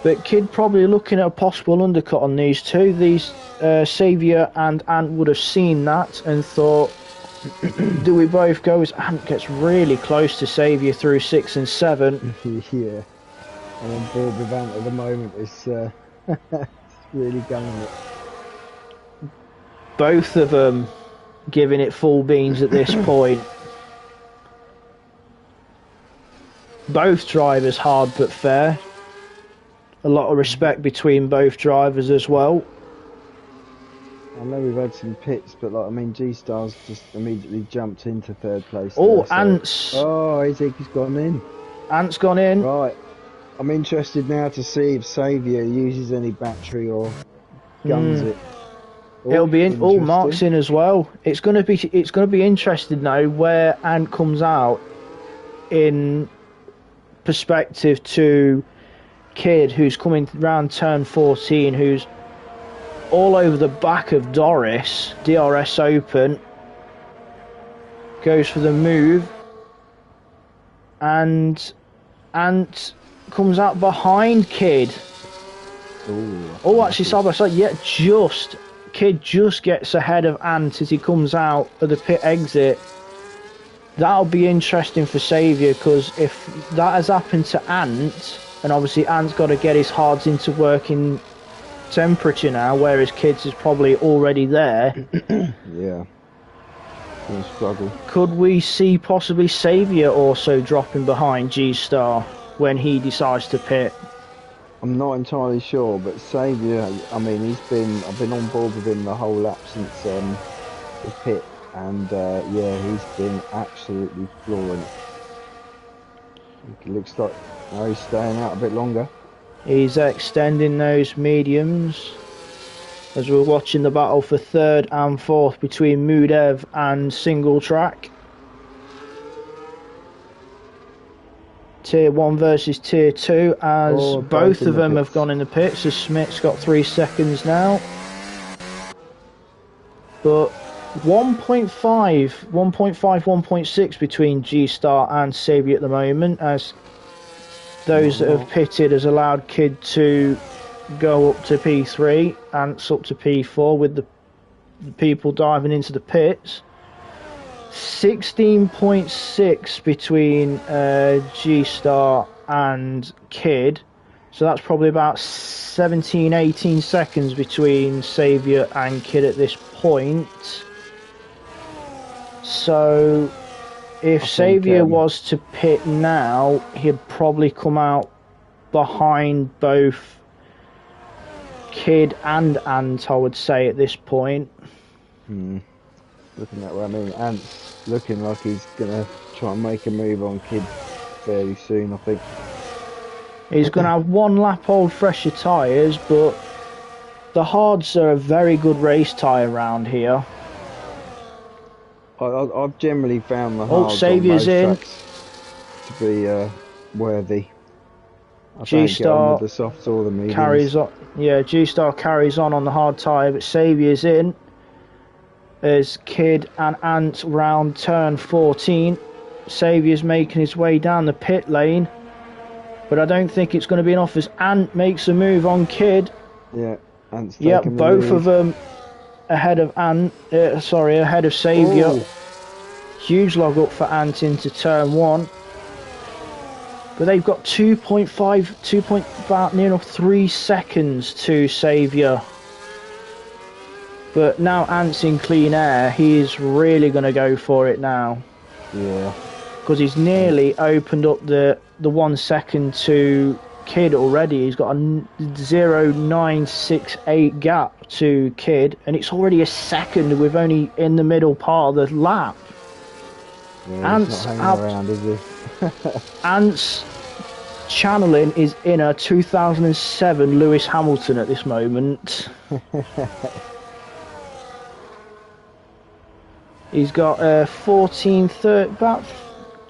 But Kid probably looking at a possible undercut on these two. These Saviour and Ant would have seen that and thought, do we both go? As Ant gets really close to Saviour through 6 and 7. Yeah. I'm on board with Ant at the moment. It's really going it. Both of them giving it full beans at this point. Both drivers hard but fair. A lot of respect between both drivers as well. I know we've had some pits, but G-Star's just immediately jumped into 3rd place. Oh, Ant's. Oh, he's gone in. Ant's gone in. Right. I'm interested now to see if Saviour uses any battery or guns it. It'll be in. Oh, Mark's in as well. It's gonna be interesting now where Ant comes out in perspective to Kid, who's coming round turn 14, who's all over the back of DRS open, goes for the move, and Ant comes out behind Kid. Oh, actually, side by side. Yeah, Kid just gets ahead of Ant as he comes out of the pit exit. That'll be interesting for Saviour, because if that has happened to Ant, and obviously Ant's got to get his hards into working temperature now, whereas Kid's is probably already there. Yeah. Gonna struggle. Could we see possibly Saviour also dropping behind G-Star when he decides to pit? I'm not entirely sure, but Saviour, I've been on board with him the whole lap since the pit, and he's been absolutely flooring it. It looks like now he's staying out a bit longer. He's extending those mediums as we're watching the battle for 3rd and 4th between Mudev and Single Track. Tier 1 versus Tier 2, as both of them have gone in the pits. So Smith's got 3 seconds now. But 1.6 between G-Star and Saviour at the moment, as those that have pitted has allowed Kid to go up to P3, Ant's up to P4 with the people diving into the pits. 16.6 between G-Star and Kid, so that's probably about 17-18 seconds between Saviour and Kid at this point. So if Saviour was to pit now, he'd probably come out behind both Kid and Ant, I would say, at this point. Looking that way, Ant's looking like he's gonna try and make a move on Kid fairly soon, I think. He's gonna have one lap old fresher tyres, but the hards are a very good race tyre around here. I've generally found the hards Saviour's on in most tracks to be worthy. G-Star the softs or the mediums. carries on. Yeah, G-Star carries on the hard tyre, but Saviour's in as Kid and Ant round turn 14. Saviour's making his way down the pit lane, but I don't think it's going to be enough as Ant makes a move on Kid. Yeah, Ant's Yep, taking the both lead. of them ahead of ahead of Saviour. Ooh. Huge log up for Ant into turn 1. But they've got 2.5, near enough 3 seconds to Saviour. But now Ant's in clean air, he is really going to go for it now. Yeah. Because he's nearly opened up the 1 second to Kid already. He's got a 0.968 gap to Kid, and it's already a second with only in the middle part of the lap. Yeah, he's not hanging around, is he? Ant's channeling is inner 2007 Lewis Hamilton at this moment. He's got about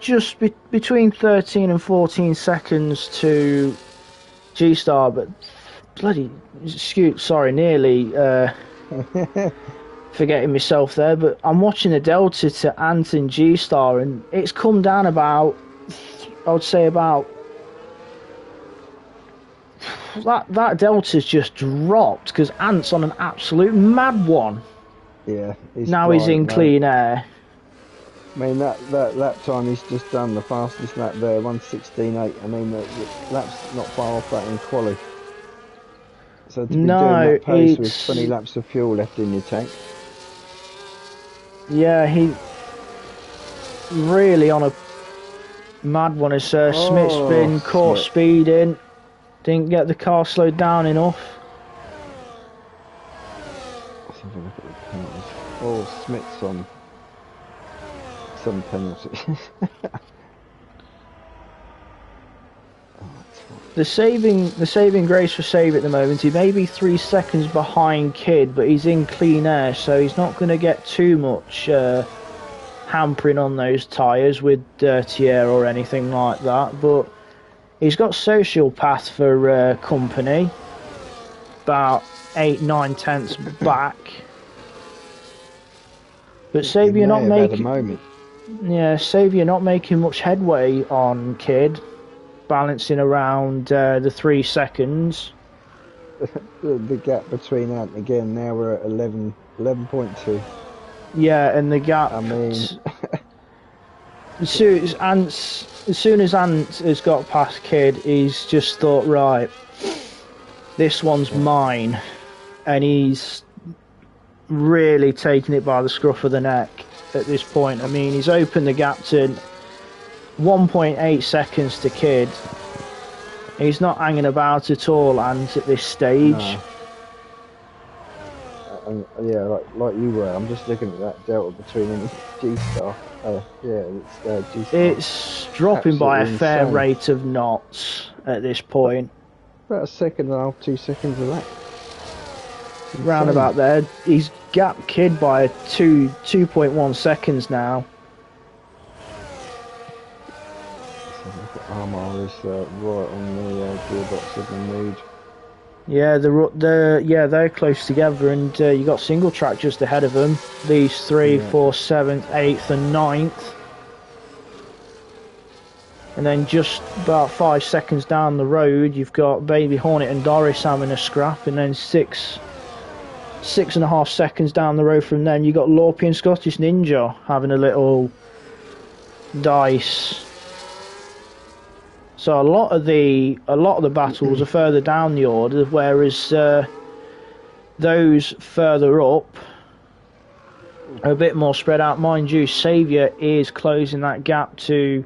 just between 13 and 14 seconds to G-Star, but bloody, nearly forgetting myself there, but I'm watching the delta to Ant and G-Star, and it's come down about, I would say about, that delta's just dropped, because Ant's on an absolute mad one. Yeah. Now he's in clean air. I mean, that lap time he's just done, the fastest lap there, 1:16.8. I mean, the lap's not far off that in quali. So to be doing that pace with 20 laps of fuel left in your tank. Yeah, he really on a mad one. As Smith's been caught speeding, didn't get the car slowed down enough. Let's have a look at the penalties. Oh, Smith's on some penalties. The saving grace for Save at the moment, he may be 3 seconds behind Kid, but he's in clean air, so he's not going to get too much hampering on those tyres with dirty air or anything like that. But he's got sociopath for company, about 8-9 tenths back. But Saviour not making, Saviour not making much headway on Kid. Balancing around the 3 seconds. The gap between that again, now we're at 11.2. Yeah, and the gap. I mean, as soon as Ant has got past Kid, he's just thought, right, this one's mine, and he's really taking it by the scruff of the neck at this point. I mean, he's opened the gap to 1.8 seconds to Kid. He's not hanging about at all, Ant, at this stage. No. Yeah, like you were. I'm just looking at that delta between him and G-Star. It's G-Star. It's dropping by a fair insane. rate of knots at this point. About a second and a half, 2 seconds of that. Round about there. He's gapped Kid by 2.1 seconds now. Armour is right on the gearbox of the mood. Yeah, they're close together, and you got single track just ahead of them. These 3, 4, 7th, 8th, and 9th, and then just about 5 seconds down the road, you've got Baby Hornet and Doris having a scrap, and then 6.5 seconds down the road from them, you got Lorpy and Scottish Ninja having a little dice. So a lot of the battles are further down the order, whereas those further up are a bit more spread out. Mind you, Saviour is closing that gap to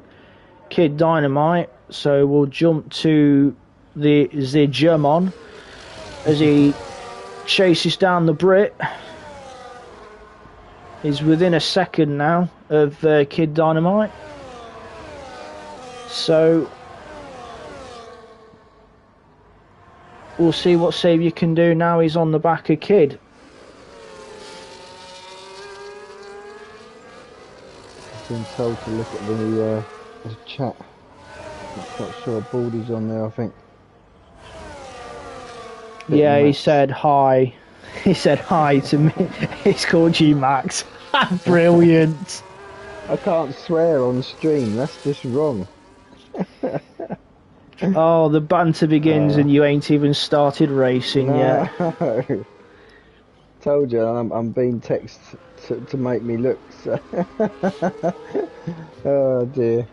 Kid Dynamite, so we'll jump to the German as he chases down the Brit. He's within a second now of Kid Dynamite. So we'll see what Saviour can do now he's on the back of Kid. I've been told to look at the chat. Not quite sure. Baldy's on there, I think. Yeah, he said hi. He said hi to me. He's called you Max. Brilliant. I can't swear on stream. That's just wrong. Oh, the banter begins and you ain't even started racing yet. No. Told you, I'm being texted to make me look. So. Oh dear.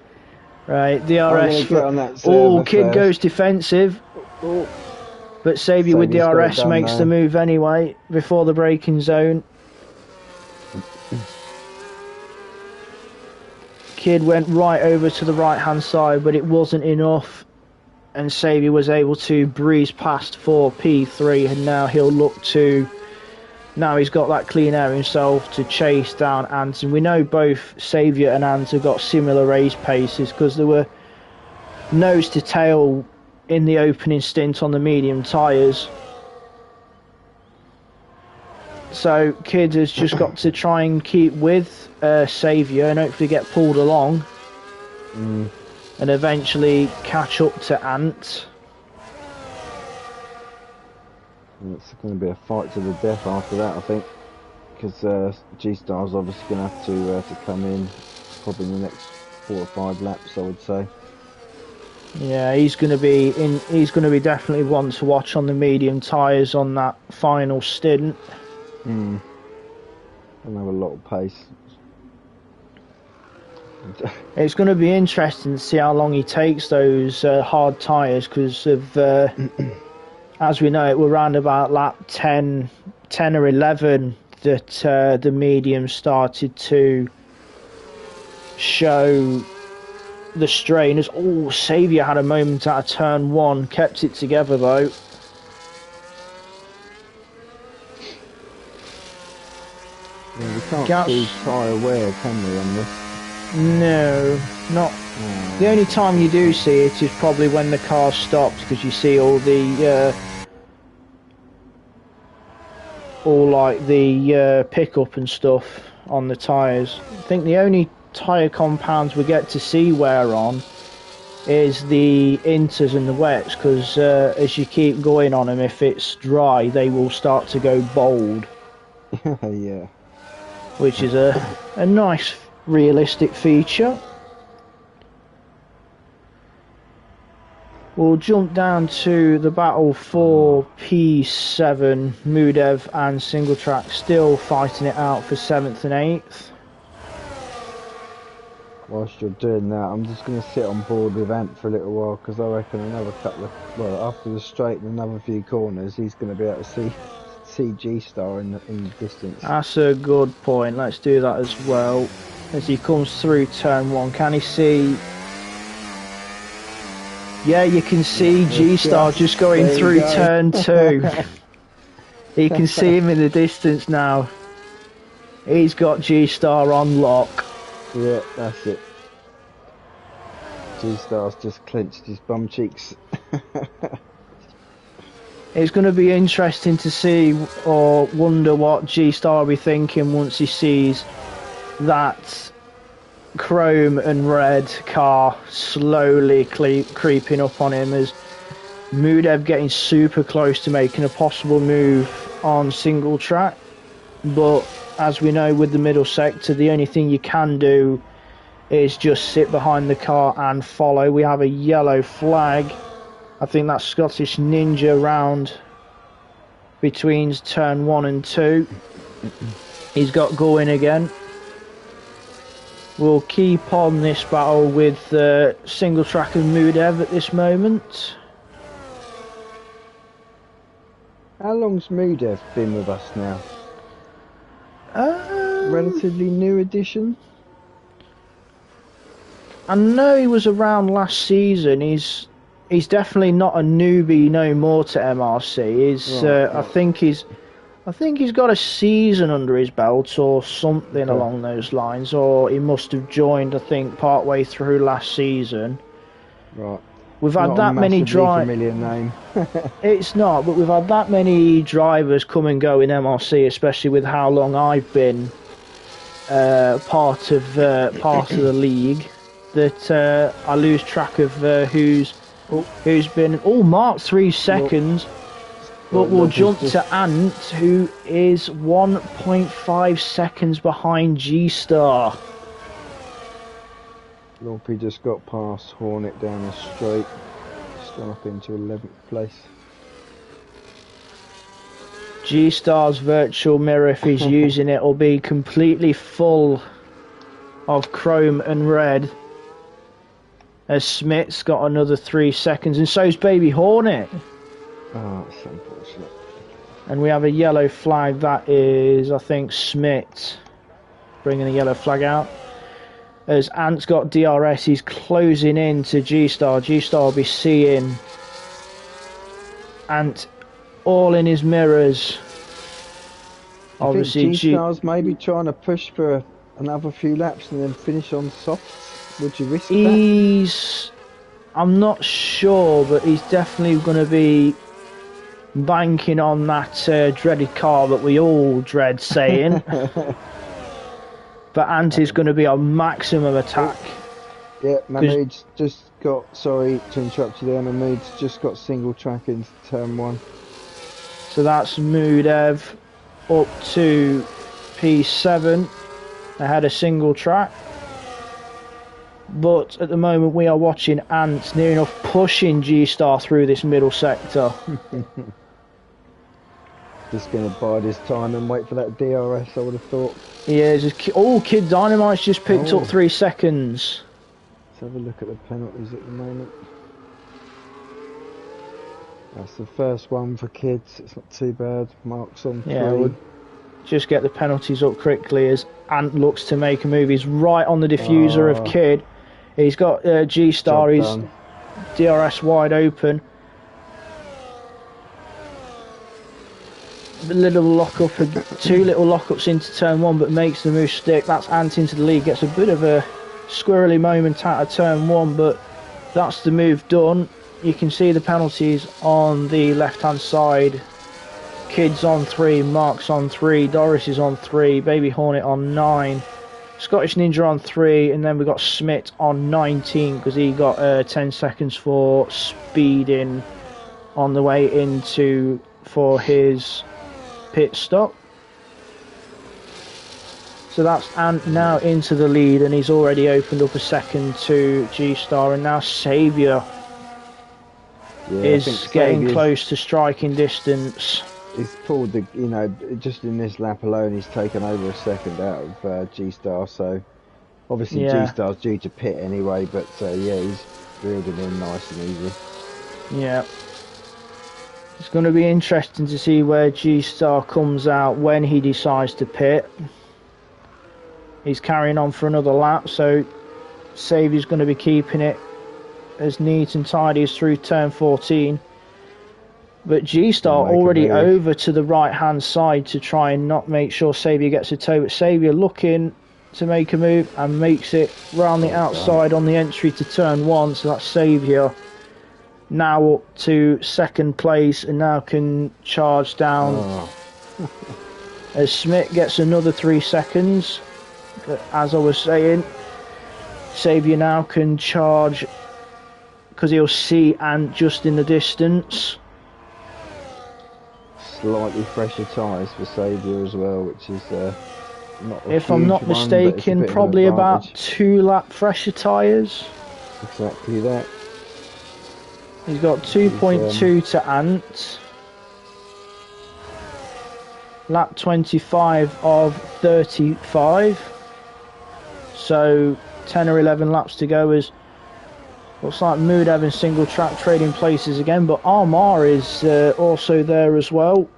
Right, I'm DRS. gonna get on that Oh, server Kid first. goes defensive. Oh, But Saviour with Saviour's got it DRS done makes now. the move anyway before the braking zone. Kid went right over to the right hand side, but it wasn't enough, and Saviour was able to breeze past for P3, and now he'll look to, now he's got that clean air himself to chase down Ant. And we know both Saviour and Ant have got similar race paces because they were nose to tail in the opening stint on the medium tyres. So Kid has just got to try and keep with Saviour and hopefully get pulled along and eventually catch up to Ant. it's going to be a fight to the death after that, I think, because G-Star's obviously going to have to come in probably in the next 4 or 5 laps, I would say. Yeah, he's going to be in. He's going to be definitely one to watch on the medium tyres on that final stint. Gonna have a lot of pace. It's going to be interesting to see how long he takes those hard tyres because of, as we know, it we're around about lap 10 or 11 that the medium started to show the strain. As Saviour had a moment out of turn 1, kept it together though. Yeah, we can't see tyre wear, can we, on this? No, not. The only time you do see it is probably when the car stops, because you see all the pickup and stuff on the tyres. I think the only tyre compounds we get to see wear on is the inters and the wets, because as you keep going on them, if it's dry, they will start to go bold. Yeah. Which is a nice realistic feature. We'll jump down to the battle for P7. Mudev and Singletrack still fighting it out for 7th and 8th. Whilst you're doing that, I'm just going to sit on board with Ant for a little while, because I reckon another couple of, well, after the straight and another few corners, he's going to be able to see G-Star in the distance. That's a good point. Let's do that as well. As he comes through turn 1, can he see? Yeah, you can see G-Star just going through turn 2. You can see him in the distance now. He's got G-Star on lock. Yeah, that's it. G-Star's just clenched his bum cheeks. It's going to be interesting to see or wonder what G-Star will be thinking once he sees that chrome and red car slowly creeping up on him, as Mudev getting super close to making a possible move on single track. But as we know, with the middle sector, the only thing you can do is just sit behind the car and follow. We have a yellow flag. I think that's Scottish Ninja round between turn 1 and 2. He's got going again. We'll keep on this battle with single track and Mudev at this moment. How long's Mudev been with us now? Relatively new addition. I know he was around last season. He's definitely not a newbie no more to MRC. I think he's got a season under his belt or something along those lines, or he must have joined, I think, part way through last season. Right. We've had that many drivers. Familiar name. It's not, but we've had that many drivers come and go in MRC, especially with how long I've been part of the league, that I lose track of who's been. Mark 3 seconds. But we'll jump to Ant, who is 1.5 seconds behind G-Star. Lompy just got past Hornet down the straight. Just gone up into 11th place. G-Star's virtual mirror, if he's using it, will be completely full of chrome and red. As Smith's got another 3 seconds, and so's Baby Hornet. Oh, that's unfortunate. And we have a yellow flag. That is, I think, Smith bringing the yellow flag out. As Ant's got DRS, he's closing in to G-Star. G-Star will be seeing Ant all in his mirrors. Obviously, G-Star's maybe trying to push for another few laps and then finish on softs. Would you risk that? I'm not sure, but he's definitely going to be banking on that dreaded car that we all dread saying. But Ant is going to be on maximum attack. Yeah, Mahmood's just got, sorry to interrupt you there, Mahmood's just got single track into turn 1. So that's Mudev up to P7. They had a single track. But at the moment we are watching Ant near enough pushing G-Star through this middle sector. Just going to bide his time and wait for that DRS, I would have thought. Yeah, Kid Dynamite's just picked up 3 seconds. Let's have a look at the penalties at the moment. That's the first one for kids, it's not too bad. Marks on 3. Yeah, we'll just get the penalties up quickly as Ant looks to make a move. He's right on the diffuser of Kid. He's got G-Star, he's done. DRS wide open. The little lock-up, 2 little lock-ups into turn 1, but makes the move stick. That's Ant into the lead, gets a bit of a squirrely moment out of turn 1, but that's the move done. You can see the penalties on the left-hand side. Kid's on 3, Mark's on 3, Doris is on 3, Baby Hornet on 9, Scottish Ninja on 3, and then we got Smith on 19 because he got 10 seconds for speeding on the way into for his pit stop. So that's Ant now into the lead, and he's already opened up a second to G-Star, and now Saviour is getting close to striking distance. He's pulled the, just in this lap alone, he's taken over a second out of G-Star, so obviously G-Star's due to pit anyway, but yeah, he's reeled it in nice and easy. Yeah. It's going to be interesting to see where G-Star comes out when he decides to pit. He's carrying on for another lap, so Saviour's going to be keeping it as neat and tidy as through turn 14. But G-Star already over to the right-hand side to try and not make sure Saviour gets a toe. But Saviour looking to make a move and makes it round the outside on the entry to turn 1. So that's Saviour now up to 2nd place and now can charge down. As Smith gets another 3 seconds. But as I was saying, Saviour now can charge because he'll see Ant just in the distance. Slightly fresher tyres for Saviour as well, which is not a if I'm not mistaken, probably about 2 lap fresher tyres. Exactly that. He's got 2.2 to Ant. Lap 25 of 35. So 10 or 11 laps to go as looks like Mood having single track trading places again, but Armar is also there as well.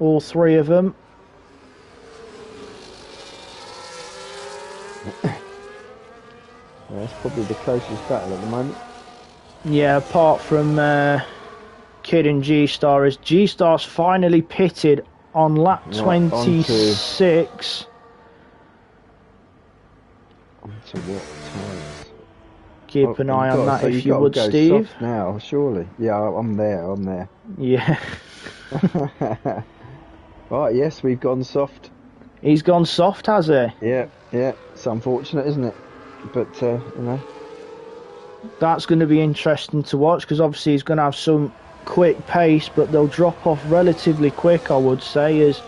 All 3 of them. That's probably the closest battle at the moment. Yeah, apart from Kid and G-Star, as G-Star's finally pitted on lap 26. Onto what tyres? Keep an eye on that if you would, Steve. Soft now, surely. Yeah, I'm there. Yeah. Right, yes, we've gone soft. He's gone soft, has he? Yeah. It's unfortunate, isn't it? But, that's going to be interesting to watch because obviously he's going to have some quick pace, but they'll drop off relatively quick, I would say, as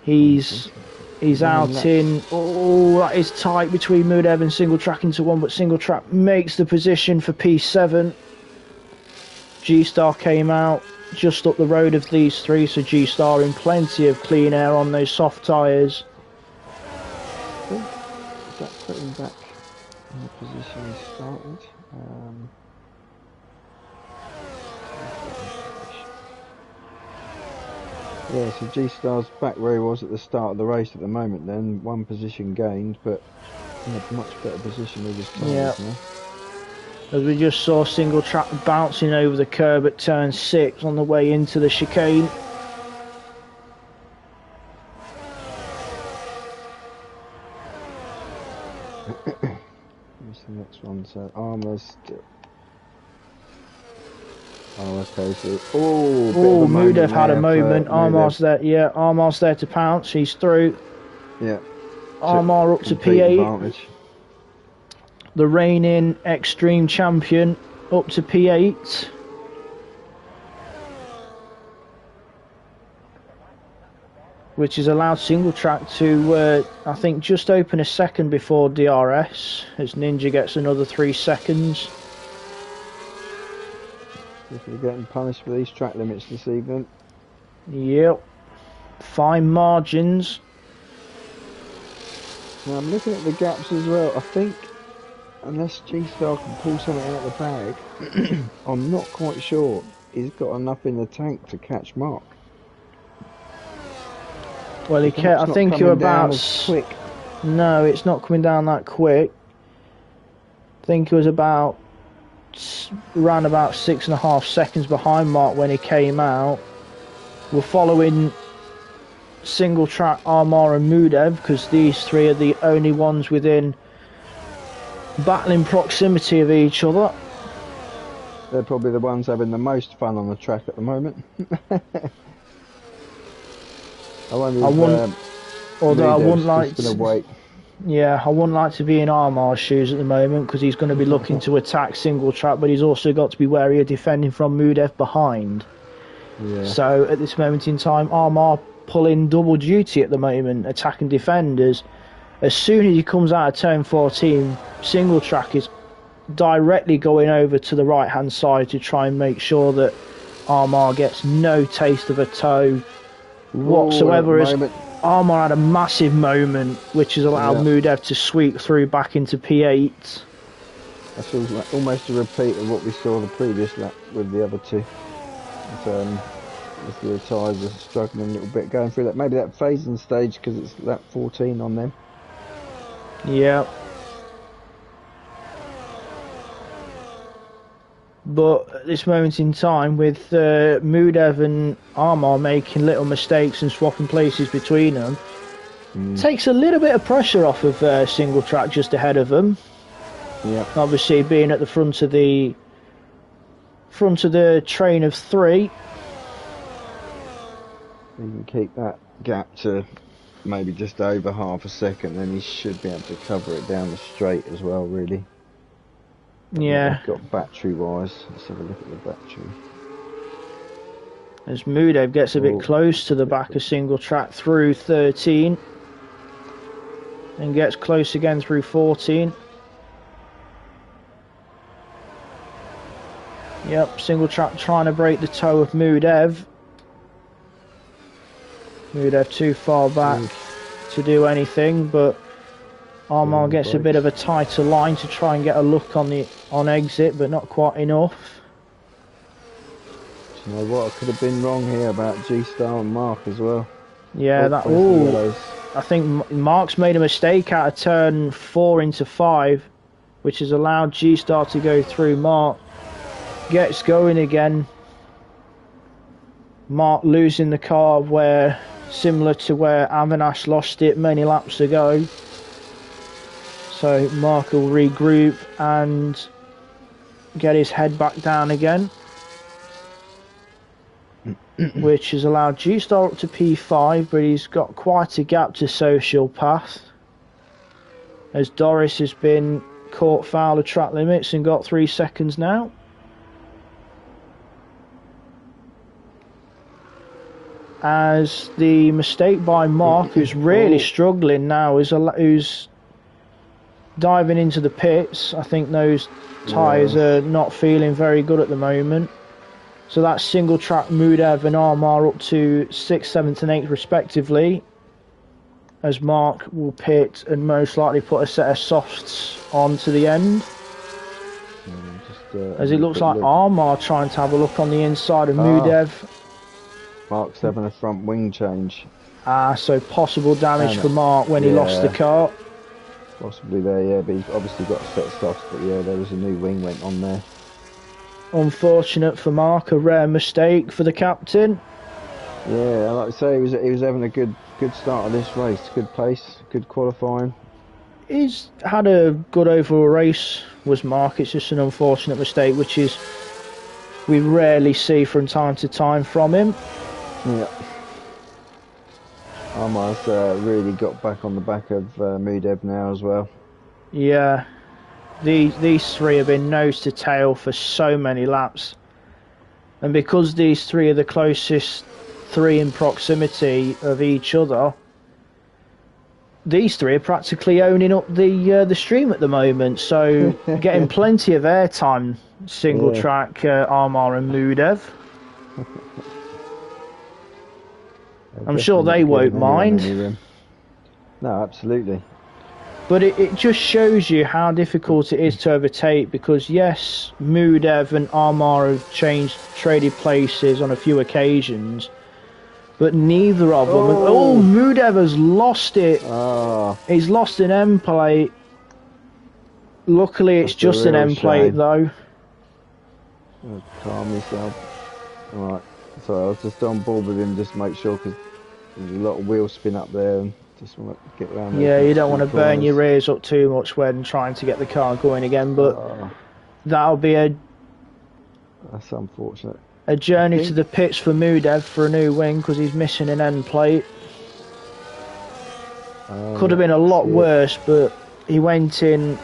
he's He's out in. Oh, that is tight between Mudev and Single Track into one, but Single Track makes the position for P7. G-Star came out just up the road of these three, so G-Star in plenty of clean air on those soft tyres. Is that putting back in the position he started? Yeah, so G-Star's back where he was at the start of the race at the moment then, one position gained, but in a much better position with his tyres now. As we just saw Single Track bouncing over the curb at turn 6 on the way into the chicane. What's the next one? So Armour's still... Oh, okay, so... Oh, Mudev had a moment. Armour's there, yeah, Armour's there to pounce, he's through. Yeah. Armour up to P8. Advantage. The reigning Extreme Champion up to P8. Which has allowed Single Track to, I think, just open a second before DRS, as Ninja gets another 3 seconds. If you're getting punished for these track limits this evening. Yep. Fine margins. Now I'm looking at the gaps as well. I think, unless G-Star can pull something out of the bag, I'm not quite sure he's got enough in the tank to catch Mark. Well, he can't. I think you're about quick. No, it's not coming down that quick. I think it was around about 6.5 seconds behind Mark when he came out. We're following Single Track, Armour and Mudev because these three are the only ones within battling proximity of each other. They're probably the ones having the most fun on the track at the moment. I wouldn't like to wait. Yeah, I wouldn't like to be in Armour's shoes at the moment because he's going to be looking to attack Single Track, but he's also got to be wary of defending from Mudev behind. Yeah. So at this moment in time, Armour pulling double duty at the moment, attacking defenders. As soon as he comes out of turn 14, Single Track is directly going over to the right hand side to try and make sure that Armour gets no taste of a toe whatsoever. As Armour had a massive moment which has allowed Mudev to sweep through back into P8. That feels like almost a repeat of what we saw the previous lap with the other two. As the tyres are struggling a little bit going through that, maybe that phasing stage because it's lap 14 on them. Yeah. But at this moment in time, with Mudev and Armour making little mistakes and swapping places between them, takes a little bit of pressure off of Single Track just ahead of them. Yeah. Obviously, being at the front of the train of 3. You can keep that gap to maybe just over half a second, then he should be able to cover it down the straight as well, really. Yeah. I've got battery wise. Let's have a look at the battery. As Mudev gets a bit close to the back of Single Track through 13 and gets close again through 14. Yep, Single Track trying to break the toe of Mudev. Mudev too far back to do anything, but Armour gets a bit of a tighter line to try and get a look on exit, but not quite enough. Do you know what? I could have been wrong here about G-Star and Mark as well. Yeah, I think Mark's made a mistake out of turn 4 into 5, which has allowed G-Star to go through. Mark gets going again. Mark losing the car similar to where Avinash lost it many laps ago. So Mark will regroup and get his head back down again, which has allowed G-Star up to P5, but he's got quite a gap to Social Path, as Doris has been caught foul of track limits and got 3 seconds now. as the mistake by Mark, who's really struggling now, who's diving into the pits. I think those tyres are not feeling very good at the moment. So that's single track Mudev and Armar up to 6th, 7th and 8th respectively, as Mark will pit and most likely put a set of softs on to the end. As it looks like Armar trying to have a look on the inside of Mudev. Mark's having a front wing change. So possible damage for Mark when he lost the car. Possibly there, yeah, but he's obviously got a set of softs, but yeah, there was a new wing went on there. Unfortunate for Mark, a rare mistake for the captain. Yeah, like I say, he was having a good start of this race, good pace, good qualifying. He's had a good overall race, was Mark. It's just an unfortunate mistake, which is we rarely see from time to time from him. Yeah. Armar's really got back on the back of Mudev now as well. Yeah. These three have been nose to tail for so many laps. And because these three are the closest three in proximity of each other, these three are practically owning up the stream at the moment. So getting plenty of airtime, single track Armar and Mudev. I'm sure they won't mind. No, absolutely. But it just shows you how difficult it is to overtake, because yes, Mudev and Armar have traded places on a few occasions, but neither of them. Mudev has lost it. He's lost an end plate. Luckily, it's just an end plate though. Calm yourself. Alright, so I was just on board with him just to make sure, because there's a lot of wheel spin up there and just want to get around there. Yeah, you don't want to burn your rears up too much when trying to get the car going again, but that'll be that's unfortunate. A journey to the pits for Mudev for a new wing, because he's missing an end plate. Could have been a lot worse, but he went in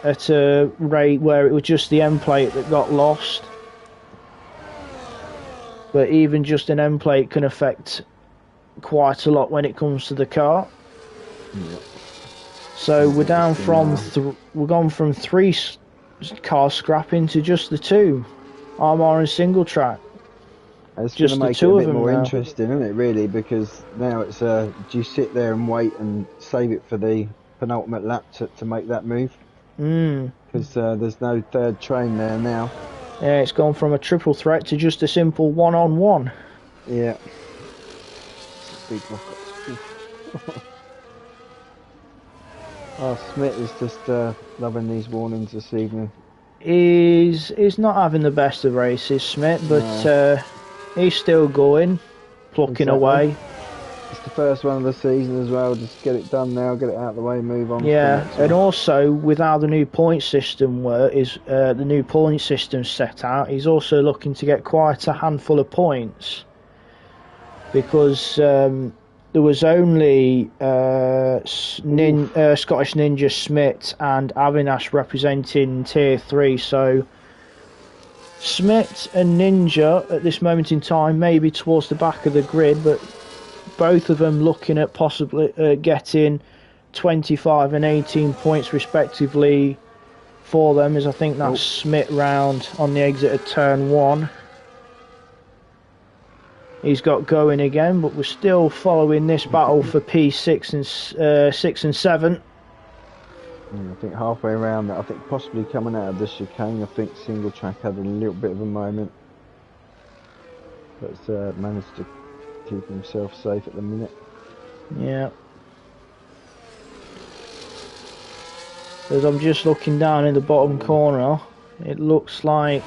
at a rate where it was just the end plate that got lost. But even just an end plate can affect quite a lot when it comes to the car. So we're down from we're gone from 3 cars scrapping to just the 2. Armar and single track. It's going to make it a bit more interesting, isn't it, really? Because now it's do you sit there and wait and save it for the penultimate lap to make that move? Because there's no third train there now. Yeah, it's gone from a triple threat to just a simple one-on-one. Yeah. Big rocket. Smith is just loving these warnings this evening. He's not having the best of races, Smith, but he's still going, plucking away. It's the first one of the season as well. Just get it done now, get it out of the way, move on. Yeah, and also with how the new point system the new point system set out, he's also looking to get quite a handful of points, because there was only Scottish Ninja, Smith and Avinash representing Tier 3, so Smith and Ninja at this moment in time may be towards the back of the grid, but both of them looking at possibly getting 25 and 18 points respectively for them, as I think that's Smith round on the exit of turn 1. He's got going again, but we're still following this battle for P6 and 6 and 7. I think halfway around that, I think possibly coming out of the chicane, I think single track had a little bit of a moment, but managed to keep himself safe at the minute. Yeah. As I'm just looking down in the bottom corner, it looks like,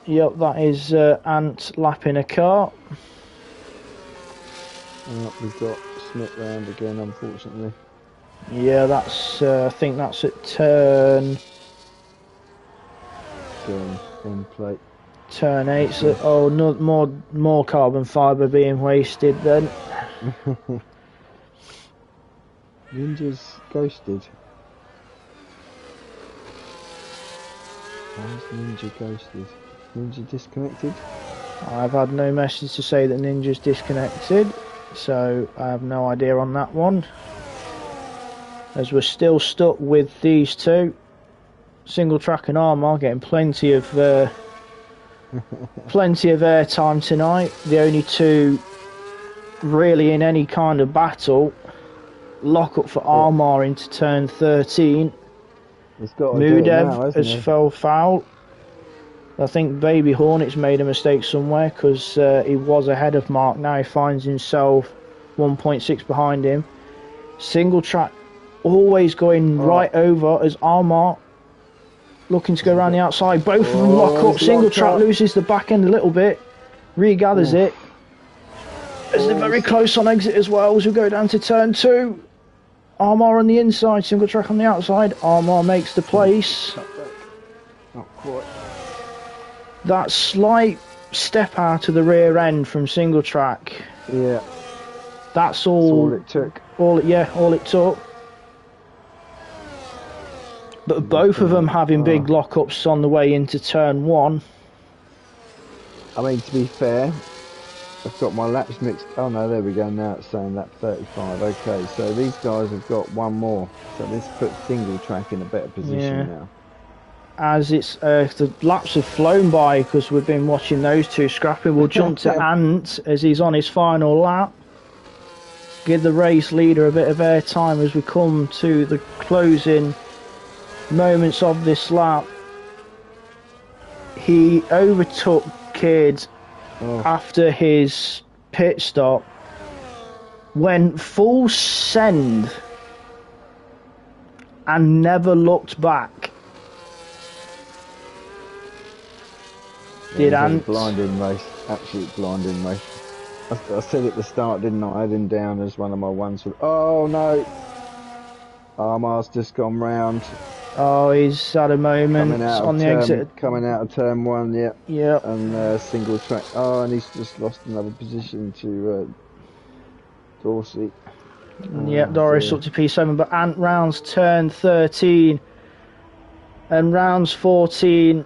yep, that is Ant lapping a car. We've got Smith round again, unfortunately. Yeah, that's I think that's at turn end plate. Turn 8. So, oh, no, more carbon fibre being wasted then. Ninja's ghosted. Why is Ninja ghosted? Ninja disconnected? I've had no message to say that Ninja's disconnected, so I have no idea on that one. As we're still stuck with these two, Single Track and Armour getting plenty of airtime tonight. The only two really in any kind of battle. Lock up for Armour into turn 13. He's got to do it now, Mudev hasn't has he? fell foul. I think Baby Hornet's made a mistake somewhere because he was ahead of Mark. Now he finds himself 1.6 behind him. Single Track always going right over as Armour looking to go around the outside. Both of them lock up. Single Track loses the back end a little bit. Regathers it. As they're very close on exit as well as we go down to turn 2. Armour on the inside, Single Track on the outside. Armour makes the place. Not quite. That slight step out of the rear end from Single Track. Yeah. That's all it took. All it took. But both of them having big lockups on the way into turn 1. I mean, to be fair, I've got my laps mixed. Oh no, there we go. Now it's saying lap 35. Okay, so these guys have got one more. So this puts Single Track in a better position now. As it's the laps have flown by because we've been watching those two scrapping. We'll jump to Ant as he's on his final lap. Give the race leader a bit of airtime as we come to the closing moments of this lap. He overtook Kidd after his pit stop, went full send and never looked back. Did Ant? Blinding race, absolute blinding race. I said at the start, didn't I? I had him down as one of my ones. Oh no! Armour's just gone round. Oh, he's had a moment on the exit. Coming out of turn 1, yeah. Yeah. And Single Track. Oh, and he's just lost another position to Dorsey. Yeah, Doris up to P7, but Ant rounds turn 13 and rounds 14,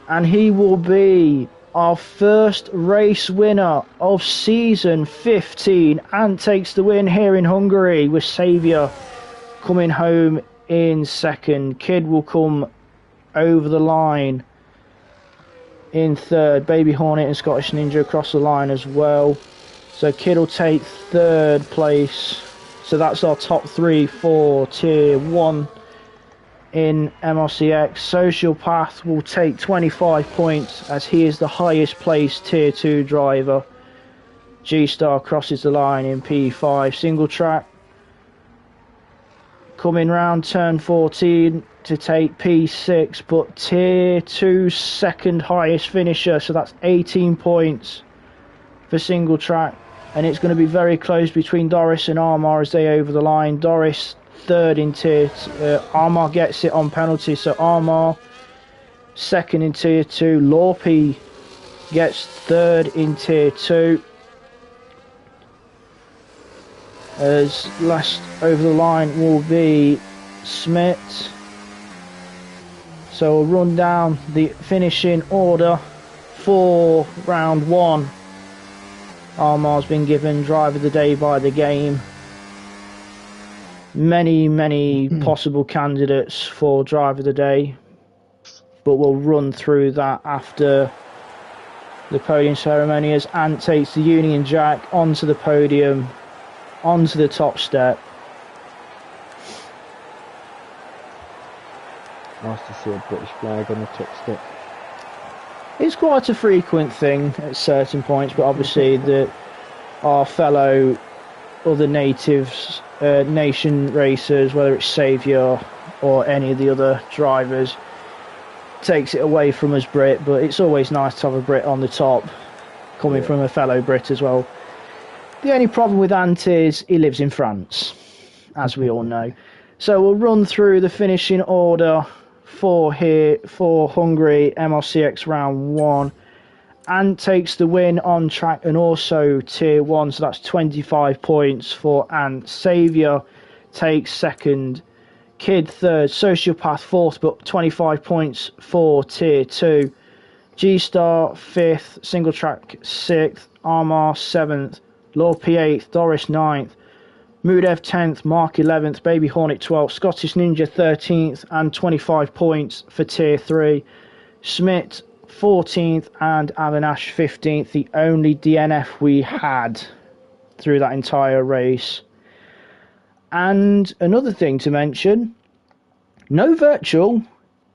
and he will be our first race winner of season 15. Ant takes the win here in Hungary with Saviour coming home in second. Kidd will come over the line in third. Baby Hornet and Scottish Ninja across the line as well. So Kidd will take third place. So that's our top 3 for tier 1 in MRCX. Sociopath will take 25 points as he is the highest placed tier 2 driver. G-Star crosses the line in P5. Single Track coming round turn 14 to take P6, but tier 2 second highest finisher, so that's 18 points for Single Track, and it's going to be very close between Doris and Armour as they over the line. Doris third in tier Armour gets it on penalty, so Armour second in tier 2. Lorpy gets third in tier 2. As last over the line will be Smith. So we'll run down the finishing order for round 1. Armour's been given driver of the day by the game. Many possible candidates for driver of the day, but we'll run through that after the podium ceremony as Ant takes the Union Jack onto the podium, onto the top step. Nice to see a British flag on the top step. It's quite a frequent thing at certain points, but obviously our fellow other natives, nation racers, whether it's Saviour or any of the other drivers, takes it away from us Brit, but it's always nice to have a Brit on the top, coming from a fellow Brit as well. The only problem with Ant is he lives in France, as we all know. So we'll run through the finishing order for Hungary MRCX round 1. Ant takes the win on track and also tier 1, so that's 25 points for Ant. Saviour takes second, Kidd third, Sociopath fourth, but 25 points for tier 2. G-Star 5th, Single Track 6th, Armar 7th, Lord P 8th, Doris 9th, Moodev 10th, Mark 11th, Baby Hornet 12th, Scottish Ninja 13th, and 25 points for Tier 3. Smith 14th and Alan Ash 15th, the only DNF we had through that entire race. And another thing to mention, no virtual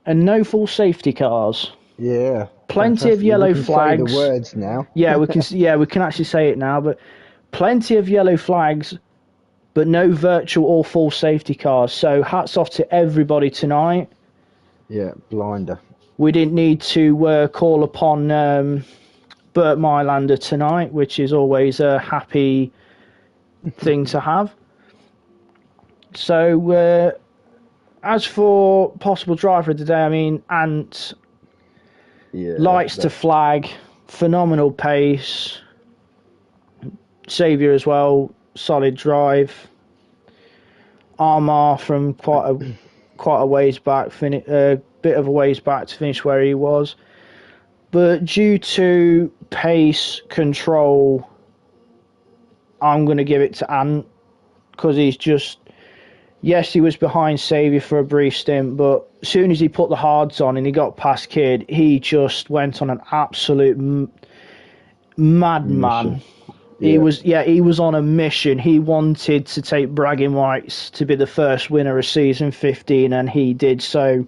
and no full safety cars. Yeah. Plenty of yellow we can flags. say the words now. Yeah, we can. Yeah, we can actually say it now. But plenty of yellow flags, but no virtual or full safety cars. So hats off to everybody tonight. Yeah, blinder. We didn't need to call upon Burt Mylander tonight, which is always a happy thing to have. So, as for possible driver of the day, I mean, Ant likes to flag, phenomenal pace. Saviour as well, solid drive. Armar from quite a ways back, bit of a ways back to finish where he was. But due to pace control, I'm going to give it to Ant, because he's just... Yes, he was behind Saviour for a brief stint, but as soon as he put the hards on and he got past Kid, he just went on an absolute madman. Yeah. He was on a mission. He wanted to take bragging rights to be the first winner of season 15, and he did so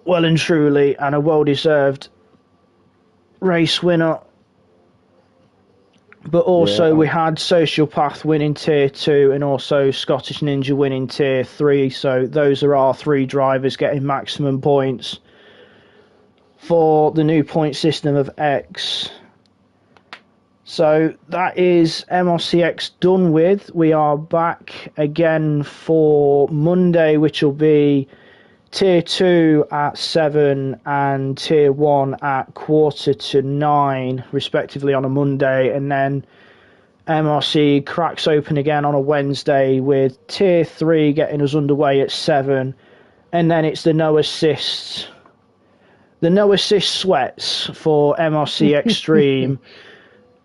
well and truly, and a well-deserved race winner. But also we had Sociopath winning Tier 2 and also Scottish Ninja winning Tier 3. So those are our 3 drivers getting maximum points for the new point system of X. So that is MRCX done with. We are back again for Monday, which will be Tier 2 at 7 and Tier 1 at 8:45, respectively, on a Monday. And then MRC cracks open again on a Wednesday with Tier 3 getting us underway at 7. And then it's the no assist sweats for MRC Extreme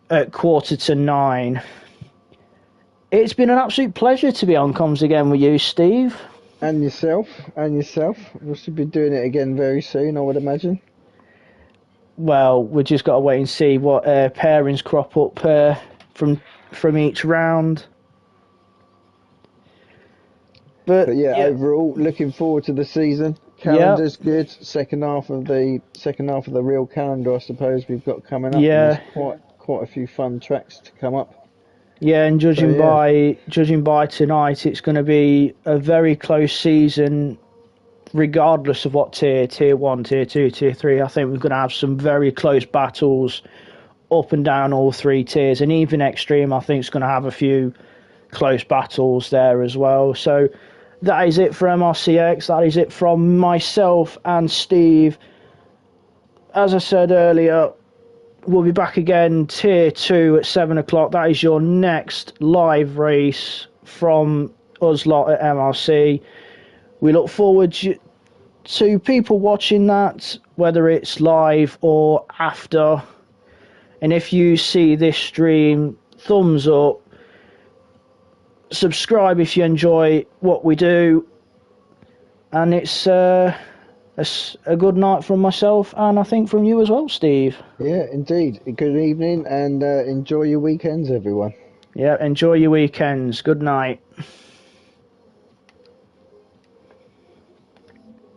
at 8:45. It's been an absolute pleasure to be on comms again with you, Steve. And yourself. We should be doing it again very soon, I would imagine. Well, we've just got to wait and see what pairings crop up from each round. But yeah, overall, looking forward to the season. Calendar's good. Second half of the real calendar, I suppose, we've got coming up. Yeah. There's quite a few fun tracks to come up. Yeah, and judging by tonight, it's going to be a very close season, regardless of what tier 1, tier 2, tier 3. I think we're going to have some very close battles up and down all 3 tiers, and even Extreme, I think, is going to have a few close battles there as well. So that is it for MRCX. That is it from myself and Steve. As I said earlier, we'll be back again, Tier 2 at 7 o'clock. That is your next live race from us lot at MRC. We look forward to people watching that, whether it's live or after. And if you see this stream, thumbs up. Subscribe if you enjoy what we do. And it's a good night from myself, and I think from you as well, Steve. Yeah, indeed. Good evening, and enjoy your weekends, everyone. Yeah, enjoy your weekends. Good night.